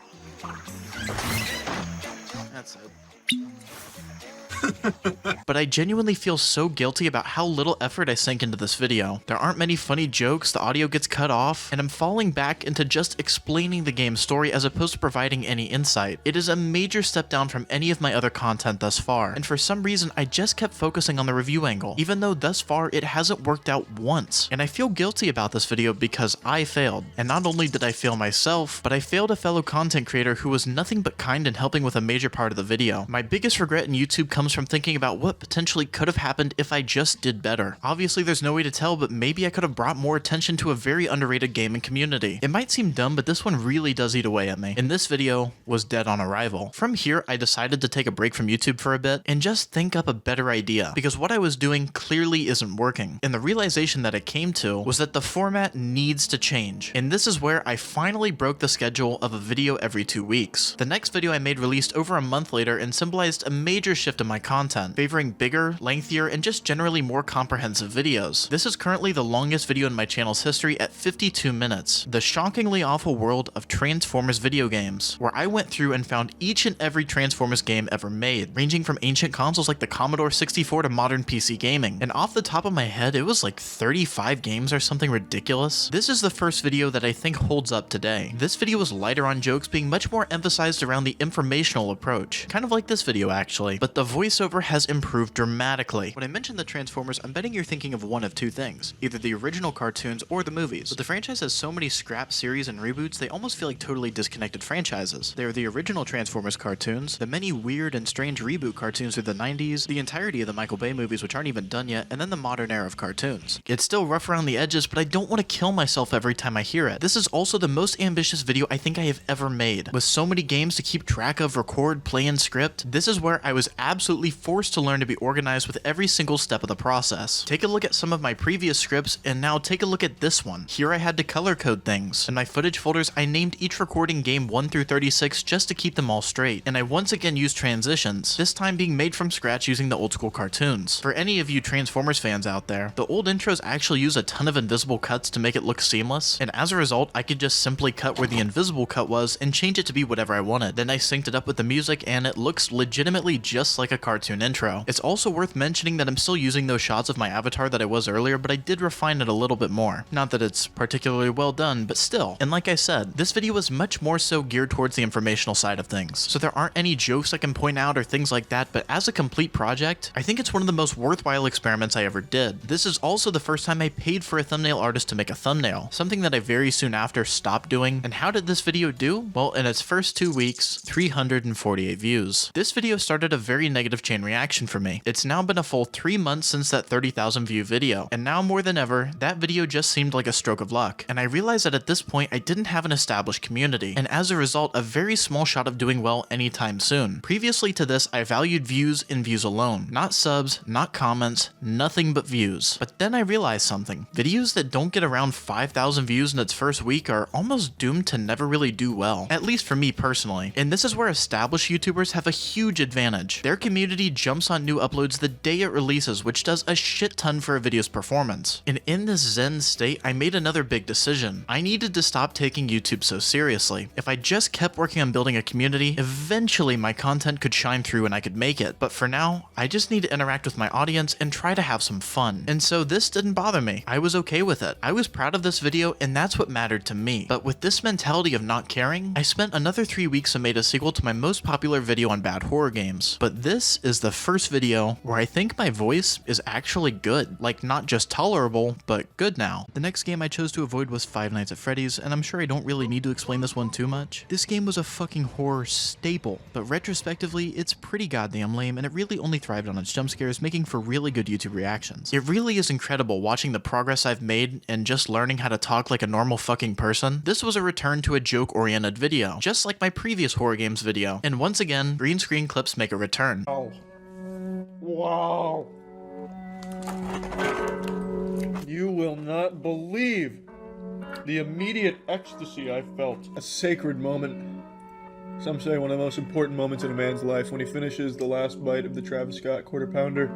That's it. But I genuinely feel so guilty about how little effort I sank into this video. There aren't many funny jokes, the audio gets cut off, and I'm falling back into just explaining the game's story as opposed to providing any insight. It is a major step down from any of my other content thus far, and for some reason I just kept focusing on the review angle, even though thus far it hasn't worked out once. And I feel guilty about this video because I failed. And not only did I fail myself, but I failed a fellow content creator who was nothing but kind in helping with a major part of the video. My biggest regret in YouTube comes from thinking about what potentially could have happened if I just did better. Obviously there's no way to tell, but maybe I could have brought more attention to a very underrated gaming community. It might seem dumb, but this one really does eat away at me. And this video was dead on arrival. From here, I decided to take a break from YouTube for a bit and just think up a better idea, because what I was doing clearly isn't working. And the realization that I came to was that the format needs to change. And this is where I finally broke the schedule of a video every 2 weeks. The next video I made released over a month later and symbolized a major shift in my content, favoring bigger, lengthier, and just generally more comprehensive videos. This is currently the longest video in my channel's history at 52 minutes. The shockingly awful world of Transformers video games, where I went through and found each and every Transformers game ever made, ranging from ancient consoles like the Commodore 64 to modern PC gaming. And off the top of my head, it was like 35 games or something ridiculous. This is the first video that I think holds up today. This video was lighter on jokes, being much more emphasized around the informational approach. Kind of like this video actually, but the voiceover has improved dramatically. When I mention the Transformers, I'm betting you're thinking of one of two things, either the original cartoons or the movies. But the franchise has so many scrap series and reboots, they almost feel like totally disconnected franchises. They are the original Transformers cartoons, the many weird and strange reboot cartoons through the 90s, the entirety of the Michael Bay movies which aren't even done yet, and then the modern era of cartoons. It's still rough around the edges, but I don't want to kill myself every time I hear it. This is also the most ambitious video I think I have ever made. With so many games to keep track of, record, play, and script, this is where I was absolutely forced to learn to be organized with every single step of the process. Take a look at some of my previous scripts, and now take a look at this one. Here I had to color code things. In my footage folders, I named each recording game 1 through 36 just to keep them all straight. And I once again used transitions, this time being made from scratch using the old school cartoons. For any of you Transformers fans out there, the old intros actually use a ton of invisible cuts to make it look seamless, and as a result, I could just simply cut where the invisible cut was and change it to be whatever I wanted. Then I synced it up with the music, and it looks legitimately just like a cartoon intro. It's also worth mentioning that I'm still using those shots of my avatar that I was earlier, but I did refine it a little bit more. Not that it's particularly well done, but still. And like I said, this video is much more so geared towards the informational side of things, so there aren't any jokes I can point out or things like that, but as a complete project, I think it's one of the most worthwhile experiments I ever did. This is also the first time I paid for a thumbnail artist to make a thumbnail, something that I very soon after stopped doing. And how did this video do? Well, in its first 2 weeks, 348 views. This video started a very negative negative chain reaction for me. It's now been a full 3 months since that 30,000 view video, and now more than ever, that video just seemed like a stroke of luck. And I realized that at this point I didn't have an established community, and as a result, a very small shot of doing well anytime soon. Previously to this, I valued views and views alone. Not subs, not comments, nothing but views. But then I realized something. Videos that don't get around 5,000 views in its first week are almost doomed to never really do well. At least for me personally. And this is where established YouTubers have a huge advantage. Their community jumps on new uploads the day it releases, which does a shit ton for a video's performance. And in this zen state, I made another big decision. I needed to stop taking YouTube so seriously. If I just kept working on building a community, eventually my content could shine through and I could make it. But for now, I just need to interact with my audience and try to have some fun. And so this didn't bother me. I was okay with it. I was proud of this video, and that's what mattered to me. But with this mentality of not caring, I spent another 3 weeks and made a sequel to my most popular video on bad horror games. But this is the first video where I think my voice is actually good. Like, not just tolerable, but good now. The next game I chose to avoid was Five Nights at Freddy's, and I'm sure I don't really need to explain this one too much. This game was a fucking horror staple, but retrospectively, it's pretty goddamn lame, and it really only thrived on its jump scares, making for really good YouTube reactions. It really is incredible watching the progress I've made and just learning how to talk like a normal fucking person. This was a return to a joke-oriented video, just like my previous horror games video, and once again, green screen clips make a return. Oh. Wow. You will not believe the immediate ecstasy I felt. A sacred moment. Some say one of the most important moments in a man's life, when he finishes the last bite of the Travis Scott Quarter Pounder.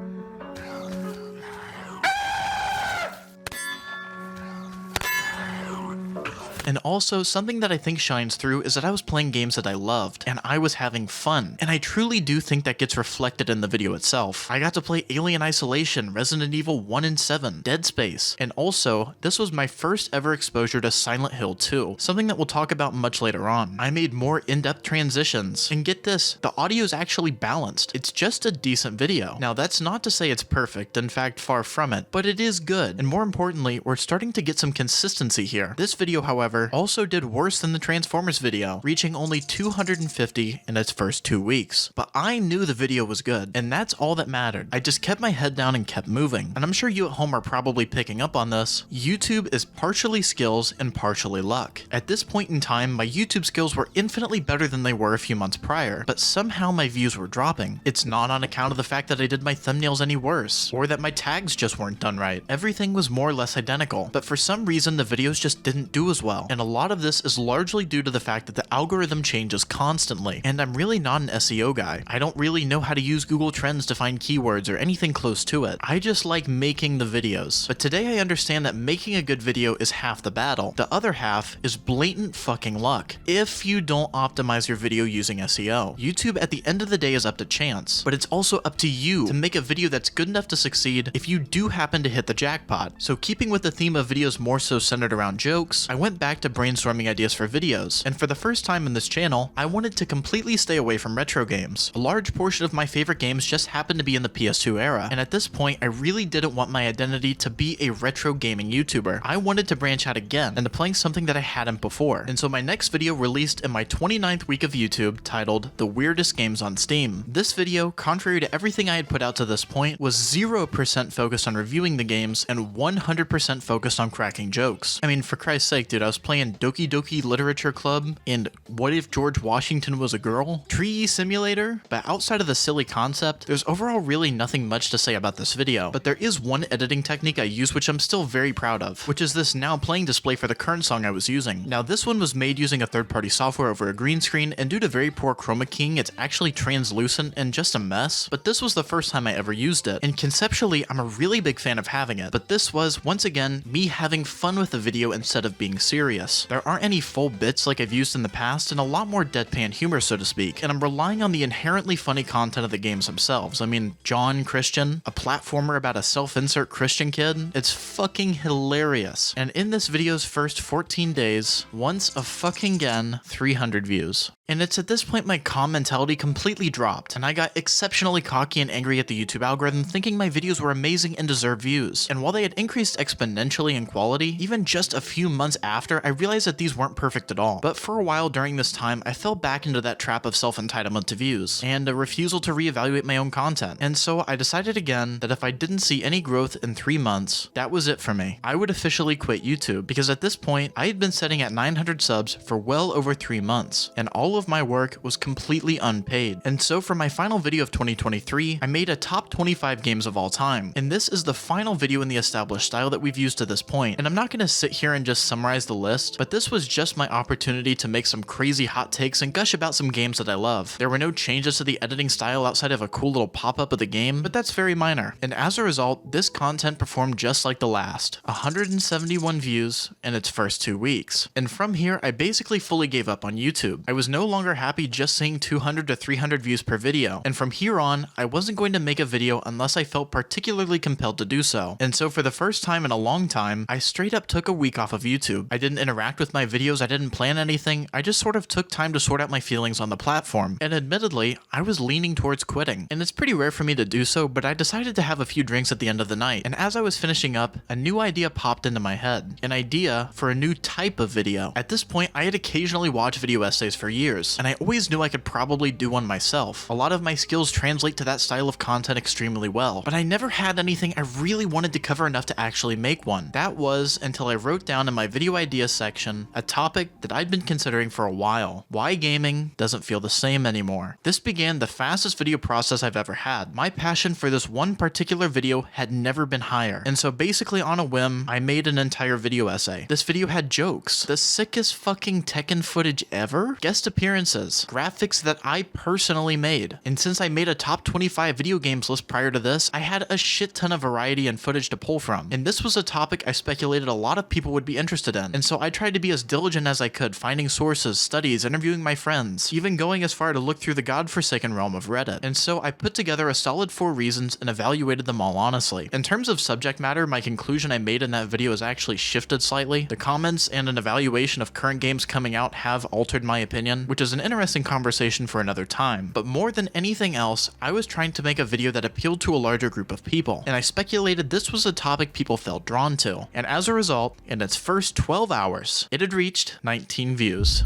And also, something that I think shines through is that I was playing games that I loved, and I was having fun. And I truly do think that gets reflected in the video itself. I got to play Alien Isolation, Resident Evil 1 and 7, Dead Space, and also, this was my first ever exposure to Silent Hill 2, something that we'll talk about much later on. I made more in-depth transitions, and get this, the audio is actually balanced. It's just a decent video. Now, that's not to say it's perfect, in fact, far from it, but it is good. And more importantly, we're starting to get some consistency here. This video, however, also did worse than the Transformers video, reaching only 250 in its first 2 weeks. But I knew the video was good, and that's all that mattered. I just kept my head down and kept moving. And I'm sure you at home are probably picking up on this. YouTube is partially skills and partially luck. At this point in time, my YouTube skills were infinitely better than they were a few months prior, but somehow my views were dropping. It's not on account of the fact that I did my thumbnails any worse, or that my tags just weren't done right. Everything was more or less identical, but for some reason the videos just didn't do as well. And a lot of this is largely due to the fact that the algorithm changes constantly, and I'm really not an SEO guy. I don't really know how to use Google Trends to find keywords or anything close to it. I just like making the videos. But today I understand that making a good video is half the battle. The other half is blatant fucking luck. If you don't optimize your video using SEO. YouTube at the end of the day is up to chance, but it's also up to you to make a video that's good enough to succeed if you do happen to hit the jackpot. So keeping with the theme of videos more so centered around jokes, I went back to brainstorming ideas for videos, and for the first time in this channel, I wanted to completely stay away from retro games. A large portion of my favorite games just happened to be in the PS2 era, and at this point, I really didn't want my identity to be a retro gaming YouTuber. I wanted to branch out again, into playing something that I hadn't before, and so my next video released in my 29th week of YouTube, titled The Weirdest Games on Steam. This video, contrary to everything I had put out to this point, was 0% focused on reviewing the games, and 100% focused on cracking jokes. I mean, for Christ's sake, dude, I was playing Doki Doki Literature Club, and What If George Washington Was a Girl? Tree Simulator? But outside of the silly concept, there's overall really nothing much to say about this video, but there is one editing technique I use which I'm still very proud of, which is this now playing display for the current song I was using. Now this one was made using a third-party software over a green screen, and due to very poor chroma keying, it's actually translucent and just a mess, but this was the first time I ever used it, and conceptually I'm a really big fan of having it, but this was, once again, me having fun with the video instead of being serious. There aren't any full bits like I've used in the past, and a lot more deadpan humor, so to speak, and I'm relying on the inherently funny content of the games themselves. I mean, John Christian, a platformer about a self-insert Christian kid, it's fucking hilarious. And in this video's first 14 days, once a fucking again, 300 views. And it's at this point my calm mentality completely dropped, and I got exceptionally cocky and angry at the YouTube algorithm, thinking my videos were amazing and deserved views. And while they had increased exponentially in quality, even just a few months after, I realized that these weren't perfect at all. But for a while during this time, I fell back into that trap of self-entitlement to views, and a refusal to reevaluate my own content. And so I decided again that if I didn't see any growth in 3 months, that was it for me. I would officially quit YouTube, because at this point, I had been sitting at 900 subs for well over 3 months, and all of my work was completely unpaid. And so for my final video of 2023, I made a top 25 games of all time. And this is the final video in the established style that we've used to this point. And I'm not going to sit here and just summarize the list, but this was just my opportunity to make some crazy hot takes and gush about some games that I love. There were no changes to the editing style outside of a cool little pop-up of the game, but that's very minor. And as a result, this content performed just like the last, 171 views in its first 2 weeks. And from here, I basically fully gave up on YouTube. I was no longer happy just seeing 200 to 300 views per video, and from here on, I wasn't going to make a video unless I felt particularly compelled to do so. And so for the first time in a long time, I straight up took a week off of YouTube. I didn't interact with my videos, I didn't plan anything, I just sort of took time to sort out my feelings on the platform. And admittedly, I was leaning towards quitting. And it's pretty rare for me to do so, but I decided to have a few drinks at the end of the night. And as I was finishing up, a new idea popped into my head. An idea for a new type of video. At this point, I had occasionally watched video essays for years, and I always knew I could probably do one myself. A lot of my skills translate to that style of content extremely well, but I never had anything I really wanted to cover enough to actually make one. That was until I wrote down in my video ideas section a topic that I'd been considering for a while. Why gaming doesn't feel the same anymore. This began the fastest video process I've ever had. My passion for this one particular video had never been higher, and so basically on a whim, I made an entire video essay. This video had jokes, the sickest fucking Tekken footage ever, guest appearances, graphics that I personally made. And since I made a top 25 video games list prior to this, I had a shit ton of variety and footage to pull from. And this was a topic I speculated a lot of people would be interested in. And so I tried to be as diligent as I could, finding sources, studies, interviewing my friends, even going as far to look through the godforsaken realm of Reddit. And so I put together a solid 4 reasons and evaluated them all honestly. In terms of subject matter, my conclusion I made in that video has actually shifted slightly. The comments and an evaluation of current games coming out have altered my opinion, which is an interesting conversation for another time. But more than anything else, I was trying to make a video that appealed to a larger group of people, and I speculated this was a topic people felt drawn to. And as a result, in its first 12 hours, it had reached 19 views.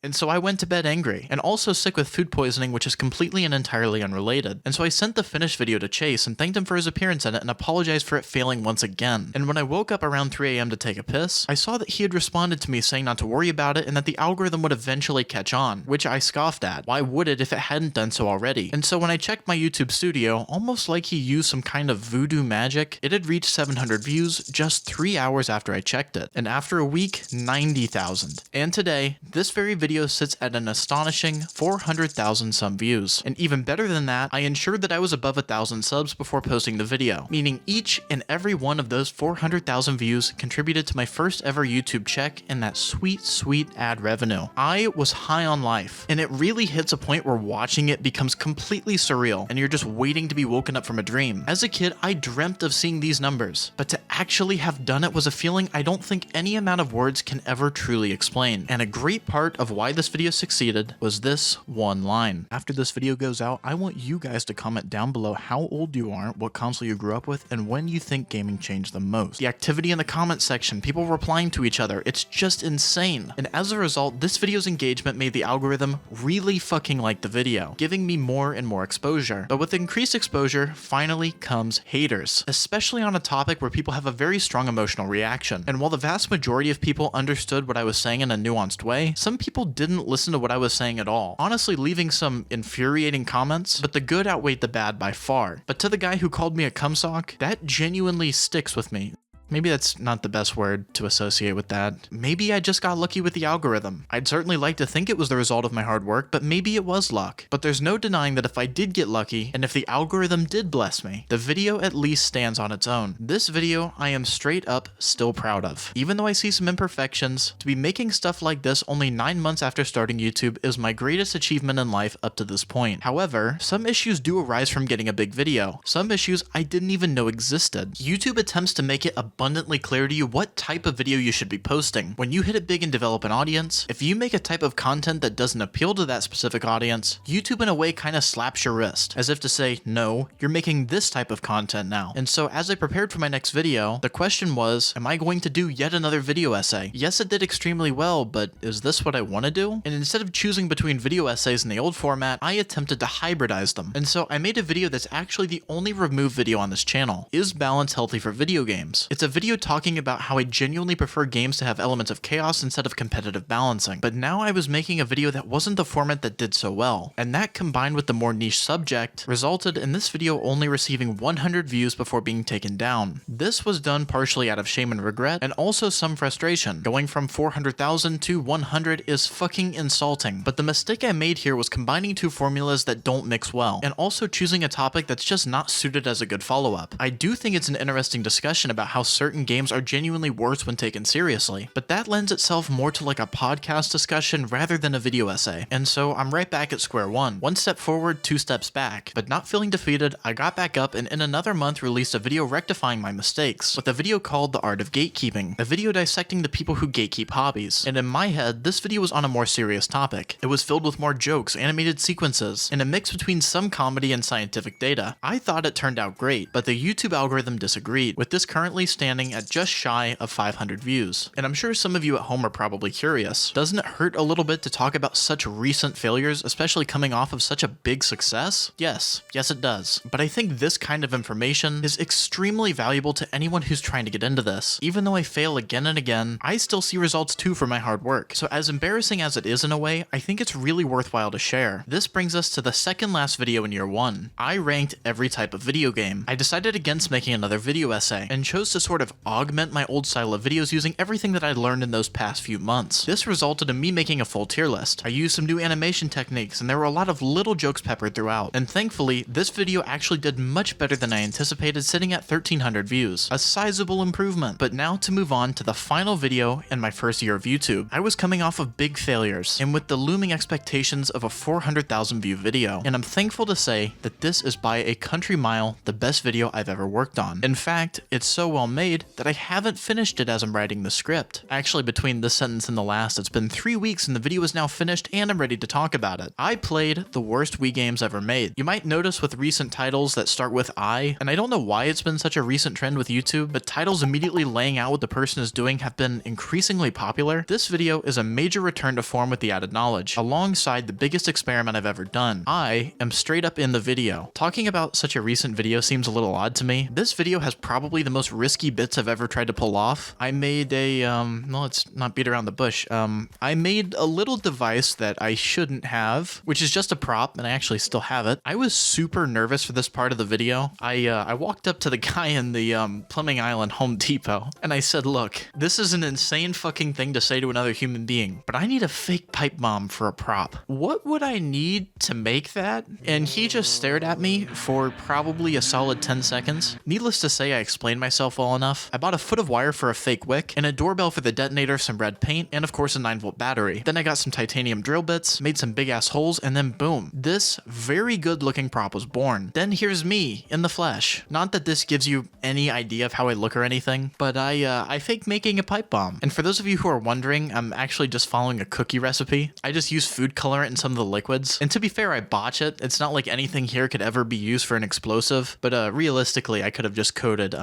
And so I went to bed angry, and also sick with food poisoning, which is completely and entirely unrelated. And so I sent the finished video to Chase and thanked him for his appearance in it and apologized for it failing once again. And when I woke up around 3 AM to take a piss, I saw that he had responded to me saying not to worry about it and that the algorithm would eventually catch on, which I scoffed at. Why would it if it hadn't done so already? And so when I checked my YouTube studio, almost like he used some kind of voodoo magic, it had reached 700 views just 3 hours after I checked it. And after a week, 90,000. And today, this very video sits at an astonishing 400,000 some views. And even better than that, I ensured that I was above 1,000 subs before posting the video, meaning each and every one of those 400,000 views contributed to my first ever YouTube check and that sweet, sweet ad revenue. I was high on life, and it really hits a point where watching it becomes completely surreal, and you're just waiting to be woken up from a dream. As a kid, I dreamt of seeing these numbers, but to actually have done it was a feeling I don't think any amount of words can ever truly explain. And a great part of why this video succeeded was this one line. After this video goes out, I want you guys to comment down below how old you are, what console you grew up with, and when you think gaming changed the most. The activity in the comment section, people replying to each other, it's just insane. And as a result, this video's engagement made the algorithm really fucking like the video, giving me more and more exposure. But with increased exposure, finally comes haters, especially on a topic where people have a very strong emotional reaction. And while the vast majority of people understood what I was saying in a nuanced way, some people didn't listen to what I was saying at all, honestly leaving some infuriating comments, but the good outweighed the bad by far. But to the guy who called me a cumsock, that genuinely sticks with me. Maybe that's not the best word to associate with that. Maybe I just got lucky with the algorithm. I'd certainly like to think it was the result of my hard work, but maybe it was luck. But there's no denying that if I did get lucky, and if the algorithm did bless me, the video at least stands on its own. This video I am straight up still proud of. Even though I see some imperfections, to be making stuff like this only 9 months after starting YouTube is my greatest achievement in life up to this point. However, some issues do arise from getting a big video. Some issues I didn't even know existed. YouTube attempts to make it abundantly clear to you what type of video you should be posting. When you hit it big and develop an audience, if you make a type of content that doesn't appeal to that specific audience, YouTube in a way kind of slaps your wrist, as if to say, no, you're making this type of content now. And so as I prepared for my next video, the question was, am I going to do yet another video essay? Yes, it did extremely well, but is this what I want to do? And instead of choosing between video essays in the old format, I attempted to hybridize them. And so I made a video that's actually the only removed video on this channel. Is balance healthy for video games? It's a video talking about how I genuinely prefer games to have elements of chaos instead of competitive balancing. But now I was making a video that wasn't the format that did so well. And that combined with the more niche subject resulted in this video only receiving 100 views before being taken down. This was done partially out of shame and regret and also some frustration. Going from 400,000 to 100 is fucking insulting. But the mistake I made here was combining two formulas that don't mix well and also choosing a topic that's just not suited as a good follow-up. I do think it's an interesting discussion about how certain games are genuinely worse when taken seriously, but that lends itself more to like a podcast discussion rather than a video essay. And so I'm right back at square one. One step forward, two steps back. But not feeling defeated, I got back up and in another month released a video rectifying my mistakes with a video called The Art of Gatekeeping, a video dissecting the people who gatekeep hobbies. And in my head, this video was on a more serious topic. It was filled with more jokes, animated sequences, and a mix between some comedy and scientific data. I thought it turned out great, but the YouTube algorithm disagreed, with this currently standing at just shy of 500 views. And I'm sure some of you at home are probably curious. Doesn't it hurt a little bit to talk about such recent failures, especially coming off of such a big success? Yes it does. But I think this kind of information is extremely valuable to anyone who's trying to get into this. Even though I fail again and again, I still see results too for my hard work. So as embarrassing as it is in a way, I think it's really worthwhile to share. This brings us to the second last video in year one. I ranked every type of video game. I decided against making another video essay and chose to sort of augment my old style of videos using everything that I'd learned in those past few months. This resulted in me making a full tier list. I used some new animation techniques and there were a lot of little jokes peppered throughout. And thankfully, this video actually did much better than I anticipated, sitting at 1,300 views. A sizable improvement. But now to move on to the final video in my first year of YouTube. I was coming off of big failures and with the looming expectations of a 400,000 view video. And I'm thankful to say that this is by a country mile the best video I've ever worked on. In fact, it's so well made that I haven't finished it as I'm writing the script. Actually, between this sentence and the last, it's been 3 weeks and the video is now finished and I'm ready to talk about it. I played the worst Wii games ever made. You might notice with recent titles that start with I, and I don't know why it's been such a recent trend with YouTube, but titles immediately laying out what the person is doing have been increasingly popular. This video is a major return to form with the added knowledge, alongside the biggest experiment I've ever done. I am straight up in the video. Talking about such a recent video seems a little odd to me. This video has probably the most risky bits I've ever tried to pull off. I made a, well, let's not beat around the bush. I made a little device that I shouldn't have, which is just a prop, and I actually still have it. I was super nervous for this part of the video. I walked up to the guy in the plumbing aisle in Home Depot, and I said, look, this is an insane fucking thing to say to another human being, but I need a fake pipe bomb for a prop. What would I need to make that? And he just stared at me for probably a solid 10 seconds. Needless to say, I explained myself well enough. I bought a foot of wire for a fake wick, and a doorbell for the detonator, some red paint, and of course a 9-volt battery. Then I got some titanium drill bits, made some big ass holes, and then boom, this very good looking prop was born. Then here's me in the flesh. Not that this gives you any idea of how I look or anything, but I faked making a pipe bomb. And for those of you who are wondering, I'm actually just following a cookie recipe. I just use food colorant in some of the liquids. And to be fair, I botch it. It's not like anything here could ever be used for an explosive, but realistically, I could have just coated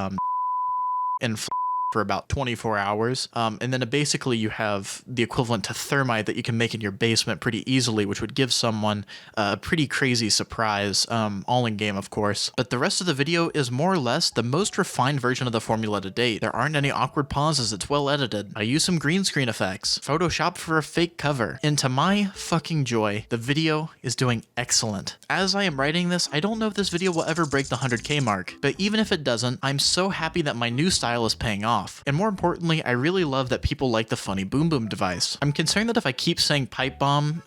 in for about 24 hours. And then basically you have the equivalent to thermite that you can make in your basement pretty easily, which would give someone a pretty crazy surprise, all in game, of course. But the rest of the video is more or less the most refined version of the formula to date. There aren't any awkward pauses. It's well edited. I use some green screen effects, Photoshop for a fake cover. And to my fucking joy, the video is doing excellent. As I am writing this, I don't know if this video will ever break the 100K mark, but even if it doesn't, I'm so happy that my new style is paying off. And more importantly, I really love that people like the funny boom boom device. I'm concerned that if I keep saying pipe bomb,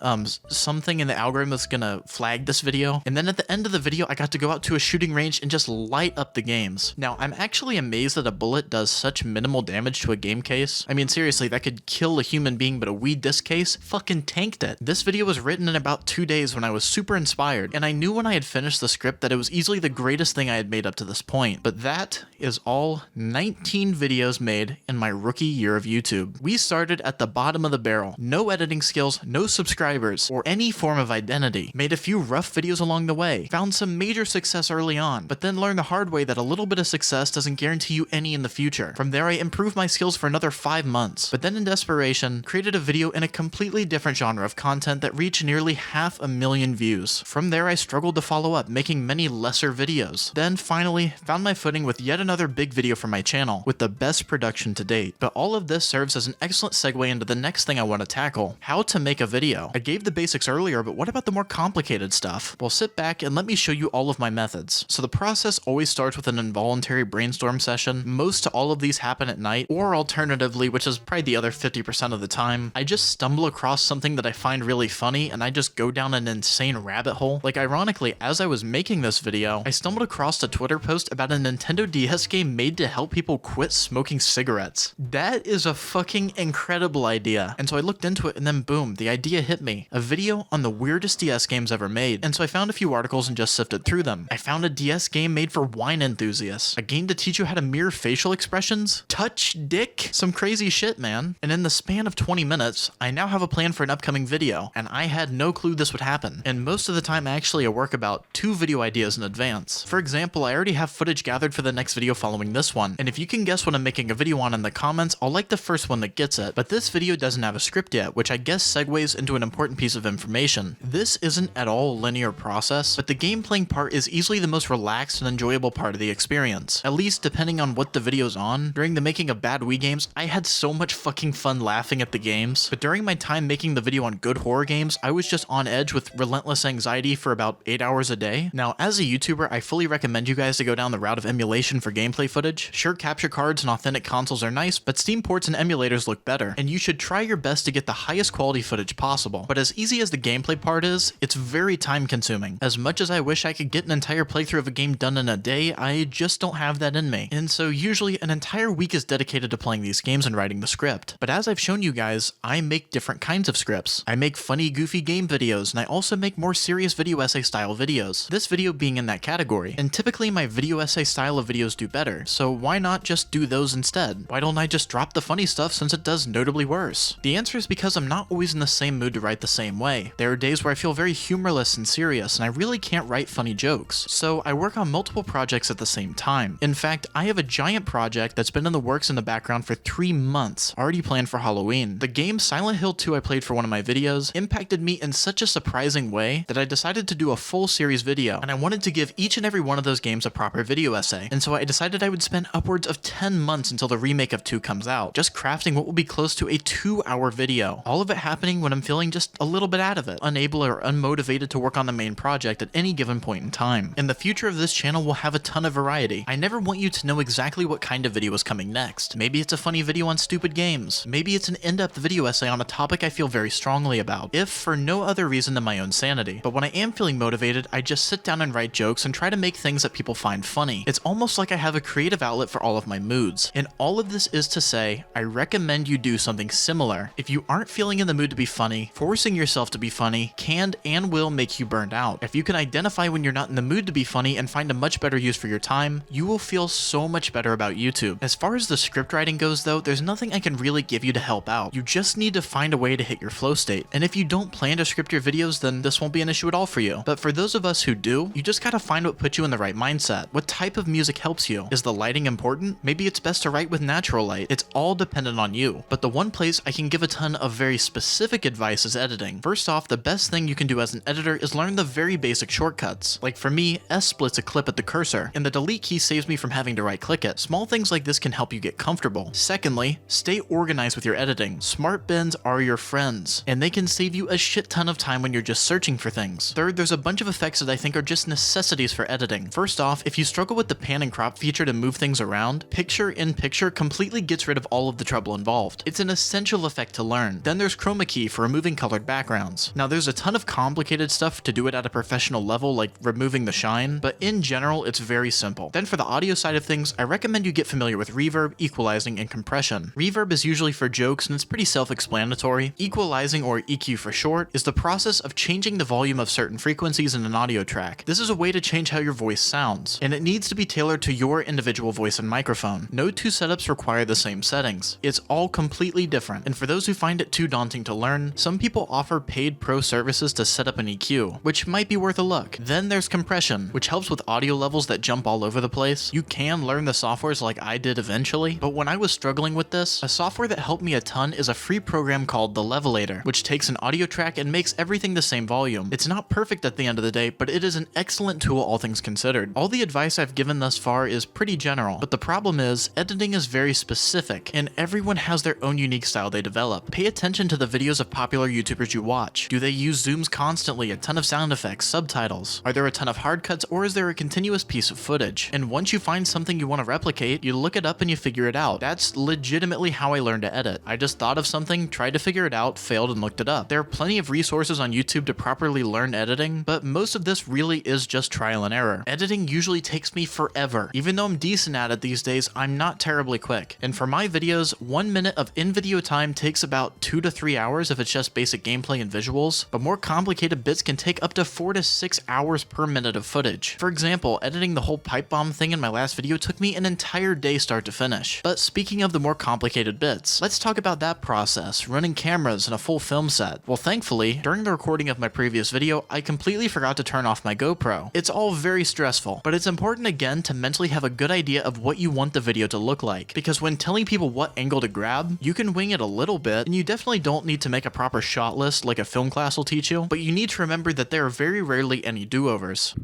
something in the algorithm is gonna flag this video. And then at the end of the video, I got to go out to a shooting range and just light up the games. Now, I'm actually amazed that a bullet does such minimal damage to a game case. I mean, seriously, that could kill a human being, but a Wii disc case fucking tanked it. This video was written in about 2 days when I was super inspired, and I knew when I had finished the script that it was easily the greatest thing I had made up to this point. But that is all 19 videos videos made in my rookie year of YouTube. We started at the bottom of the barrel. No editing skills, no subscribers, or any form of identity. Made a few rough videos along the way. Found some major success early on, but then learned the hard way that a little bit of success doesn't guarantee you any in the future. From there, I improved my skills for another 5 months, but then in desperation, created a video in a completely different genre of content that reached nearly 500,000 views. From there, I struggled to follow up, making many lesser videos. Then finally, found my footing with yet another big video for my channel, with the best production to date. But all of this serves as an excellent segue into the next thing I want to tackle: how to make a video. I gave the basics earlier, but what about the more complicated stuff? Well, sit back and let me show you all of my methods. So the process always starts with an involuntary brainstorm session. Most all of these happen at night, or alternatively, which is probably the other 50% of the time, I just stumble across something that I find really funny and I just go down an insane rabbit hole. Like, ironically, as I was making this video, I stumbled across a Twitter post about a Nintendo DS game made to help people quit smoking cigarettes. That is a fucking incredible idea. And so I looked into it and then boom, the idea hit me. A video on the weirdest DS games ever made. And so I found a few articles and just sifted through them. I found a DS game made for wine enthusiasts. A game to teach you how to mirror facial expressions, touch dick, some crazy shit, man. And in the span of 20 minutes, I now have a plan for an upcoming video, and I had no clue this would happen. And most of the time, actually, I work about 2 video ideas in advance. For example, I already have footage gathered for the next video following this one, and if you can guess what I'm making a video on in the comments, I'll like the first one that gets it. But this video doesn't have a script yet, which I guess segues into an important piece of information. This isn't at all a linear process, but the game playing part is easily the most relaxed and enjoyable part of the experience. At least depending on what the video's on. During the making of bad Wii games, I had so much fucking fun laughing at the games, but during my time making the video on good horror games, I was just on edge with relentless anxiety for about 8 hours a day. Now, as a YouTuber, I fully recommend you guys to go down the route of emulation for gameplay footage. Sure, capture cards and authentic consoles are nice, but Steam ports and emulators look better, and you should try your best to get the highest quality footage possible. But as easy as the gameplay part is, it's very time consuming. As much as I wish I could get an entire playthrough of a game done in a day, I just don't have that in me. And so usually an entire week is dedicated to playing these games and writing the script. But as I've shown you guys, I make different kinds of scripts. I make funny, goofy game videos, and I also make more serious video essay style videos. This video being in that category. And typically my video essay style of videos do better, so why not just do those instead? Why don't I just drop the funny stuff since it does notably worse? The answer is because I'm not always in the same mood to write the same way. There are days where I feel very humorless and serious, and I really can't write funny jokes. So I work on multiple projects at the same time. In fact, I have a giant project that's been in the works in the background for 3 months, already planned for Halloween. The game Silent Hill 2 I played for one of my videos impacted me in such a surprising way that I decided to do a full series video, and I wanted to give each and every one of those games a proper video essay. And so I decided I would spend upwards of 10 months until the remake of 2 comes out, just crafting what will be close to a 2-hour video. All of it happening when I'm feeling just a little bit out of it, unable or unmotivated to work on the main project at any given point in time. In the future of this channel will have a ton of variety. I never want you to know exactly what kind of video is coming next. Maybe it's a funny video on stupid games. Maybe it's an in-depth video essay on a topic I feel very strongly about, if for no other reason than my own sanity. But when I am feeling motivated, I just sit down and write jokes and try to make things that people find funny. It's almost like I have a creative outlet for all of my moods. And all of this is to say, I recommend you do something similar. If you aren't feeling in the mood to be funny, forcing yourself to be funny can and will make you burned out. If you can identify when you're not in the mood to be funny and find a much better use for your time, you will feel so much better about YouTube. As far as the script writing goes though, there's nothing I can really give you to help out. You just need to find a way to hit your flow state. And if you don't plan to script your videos, then this won't be an issue at all for you. But for those of us who do, you just gotta find what puts you in the right mindset. What type of music helps you? Is the lighting important? Maybe it's best to write with natural light. It's all dependent on you. But the one place I can give a ton of very specific advice is editing. First off, the best thing you can do as an editor is learn the very basic shortcuts. Like for me, S splits a clip at the cursor, and the delete key saves me from having to right click it. Small things like this can help you get comfortable. Secondly, stay organized with your editing. Smart bins are your friends, and they can save you a shit ton of time when you're just searching for things. Third, there's a bunch of effects that I think are just necessities for editing. First off, if you struggle with the pan and crop feature to move things around, picture-in-picture completely gets rid of all of the trouble involved. It's an essential effect to learn. Then there's chroma key for removing colored backgrounds. Now there's a ton of complicated stuff to do it at a professional level, like removing the shine, but in general it's very simple. Then for the audio side of things, I recommend you get familiar with reverb, equalizing, and compression. Reverb is usually for jokes and it's pretty self-explanatory. Equalizing, or EQ for short, is the process of changing the volume of certain frequencies in an audio track. This is a way to change how your voice sounds, and it needs to be tailored to your individual voice and microphone. No no two setups require the same settings. It's all completely different, and for those who find it too daunting to learn, some people offer paid pro services to set up an EQ, which might be worth a look. Then there's compression, which helps with audio levels that jump all over the place. You can learn the softwares like I did eventually, but when I was struggling with this, a software that helped me a ton is a free program called the Levelator, which takes an audio track and makes everything the same volume. It's not perfect at the end of the day, but it is an excellent tool all things considered. All the advice I've given thus far is pretty general, but the problem is, editing is very specific, and everyone has their own unique style they develop. Pay attention to the videos of popular YouTubers you watch. Do they use zooms constantly, a ton of sound effects, subtitles? Are there a ton of hard cuts, or is there a continuous piece of footage? And once you find something you want to replicate, you look it up and you figure it out. That's legitimately how I learned to edit. I just thought of something, tried to figure it out, failed, and looked it up. There are plenty of resources on YouTube to properly learn editing, but most of this really is just trial and error. Editing usually takes me forever. Even though I'm decent at it these days, I'm not terribly quick. And for my videos, 1 minute of in-video time takes about 2 to 3 hours if it's just basic gameplay and visuals, but more complicated bits can take up to 4 to 6 hours per minute of footage. For example, editing the whole pipe bomb thing in my last video took me an entire day start to finish. But speaking of the more complicated bits, let's talk about that process, running cameras and a full film set. Well, thankfully, during the recording of my previous video, I completely forgot to turn off my GoPro. It's all very stressful, but it's important again to mentally have a good idea of what you want the video to look like, because when telling people what angle to grab, you can wing it a little bit, and you definitely don't need to make a proper shot list like a film class will teach you, but you need to remember that there are very rarely any do-overs.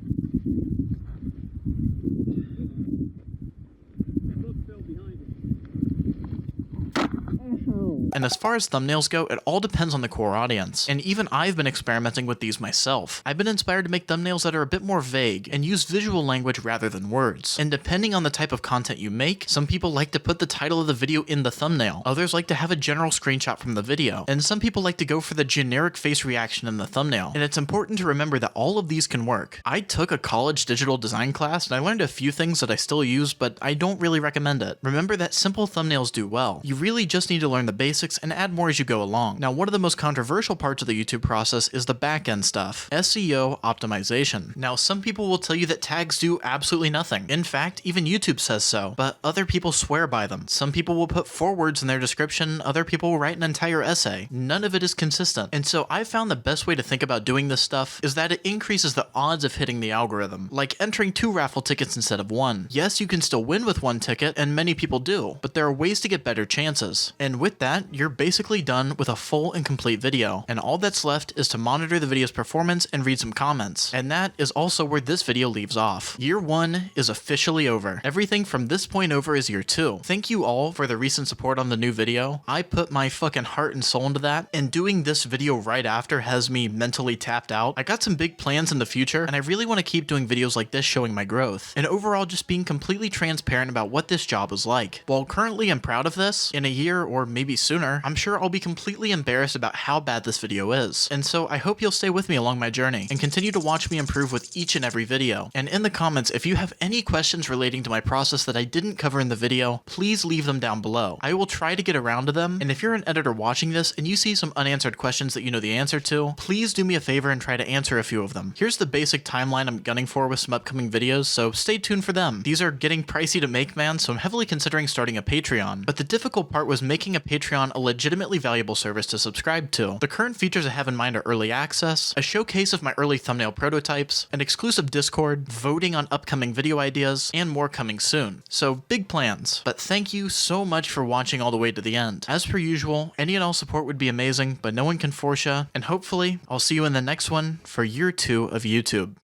And as far as thumbnails go, it all depends on the core audience. And even I've been experimenting with these myself. I've been inspired to make thumbnails that are a bit more vague and use visual language rather than words. And depending on the type of content you make, some people like to put the title of the video in the thumbnail. Others like to have a general screenshot from the video. And some people like to go for the generic face reaction in the thumbnail. And it's important to remember that all of these can work. I took a college digital design class and I learned a few things that I still use, but I don't really recommend it. Remember that simple thumbnails do well. You really just need to learn the basics and add more as you go along. Now, one of the most controversial parts of the YouTube process is the back-end stuff, SEO optimization. Now, some people will tell you that tags do absolutely nothing. In fact, even YouTube says so, but other people swear by them. Some people will put forewords in their description, other people will write an entire essay. None of it is consistent. And so I found the best way to think about doing this stuff is that it increases the odds of hitting the algorithm, like entering 2 raffle tickets instead of 1. Yes, you can still win with 1 ticket, and many people do, but there are ways to get better chances. And with that, you're basically done with a full and complete video, and all that's left is to monitor the video's performance and read some comments. And that is also where this video leaves off. Year 1 is officially over. Everything from this point over is year 2. Thank you all for the recent support on the new video. I put my fucking heart and soul into that, and doing this video right after has me mentally tapped out. I got some big plans in the future, and I really want to keep doing videos like this showing my growth, and overall just being completely transparent about what this job was like. While currently I'm proud of this, in a year or maybe sooner, I'm sure I'll be completely embarrassed about how bad this video is. And so I hope you'll stay with me along my journey and continue to watch me improve with each and every video. And in the comments, if you have any questions relating to my process that I didn't cover in the video, please leave them down below. I will try to get around to them, and if you're an editor watching this and you see some unanswered questions that you know the answer to, please do me a favor and try to answer a few of them. Here's the basic timeline I'm gunning for with some upcoming videos, so stay tuned for them. These are getting pricey to make, man, so I'm heavily considering starting a Patreon. But the difficult part was making a Patreon a legitimately valuable service to subscribe to. The current features I have in mind are early access, a showcase of my early thumbnail prototypes, an exclusive Discord, voting on upcoming video ideas, and more coming soon. So big plans. But thank you so much for watching all the way to the end. As per usual, any and all support would be amazing, but no one can force ya, and hopefully I'll see you in the next one for year 2 of YouTube.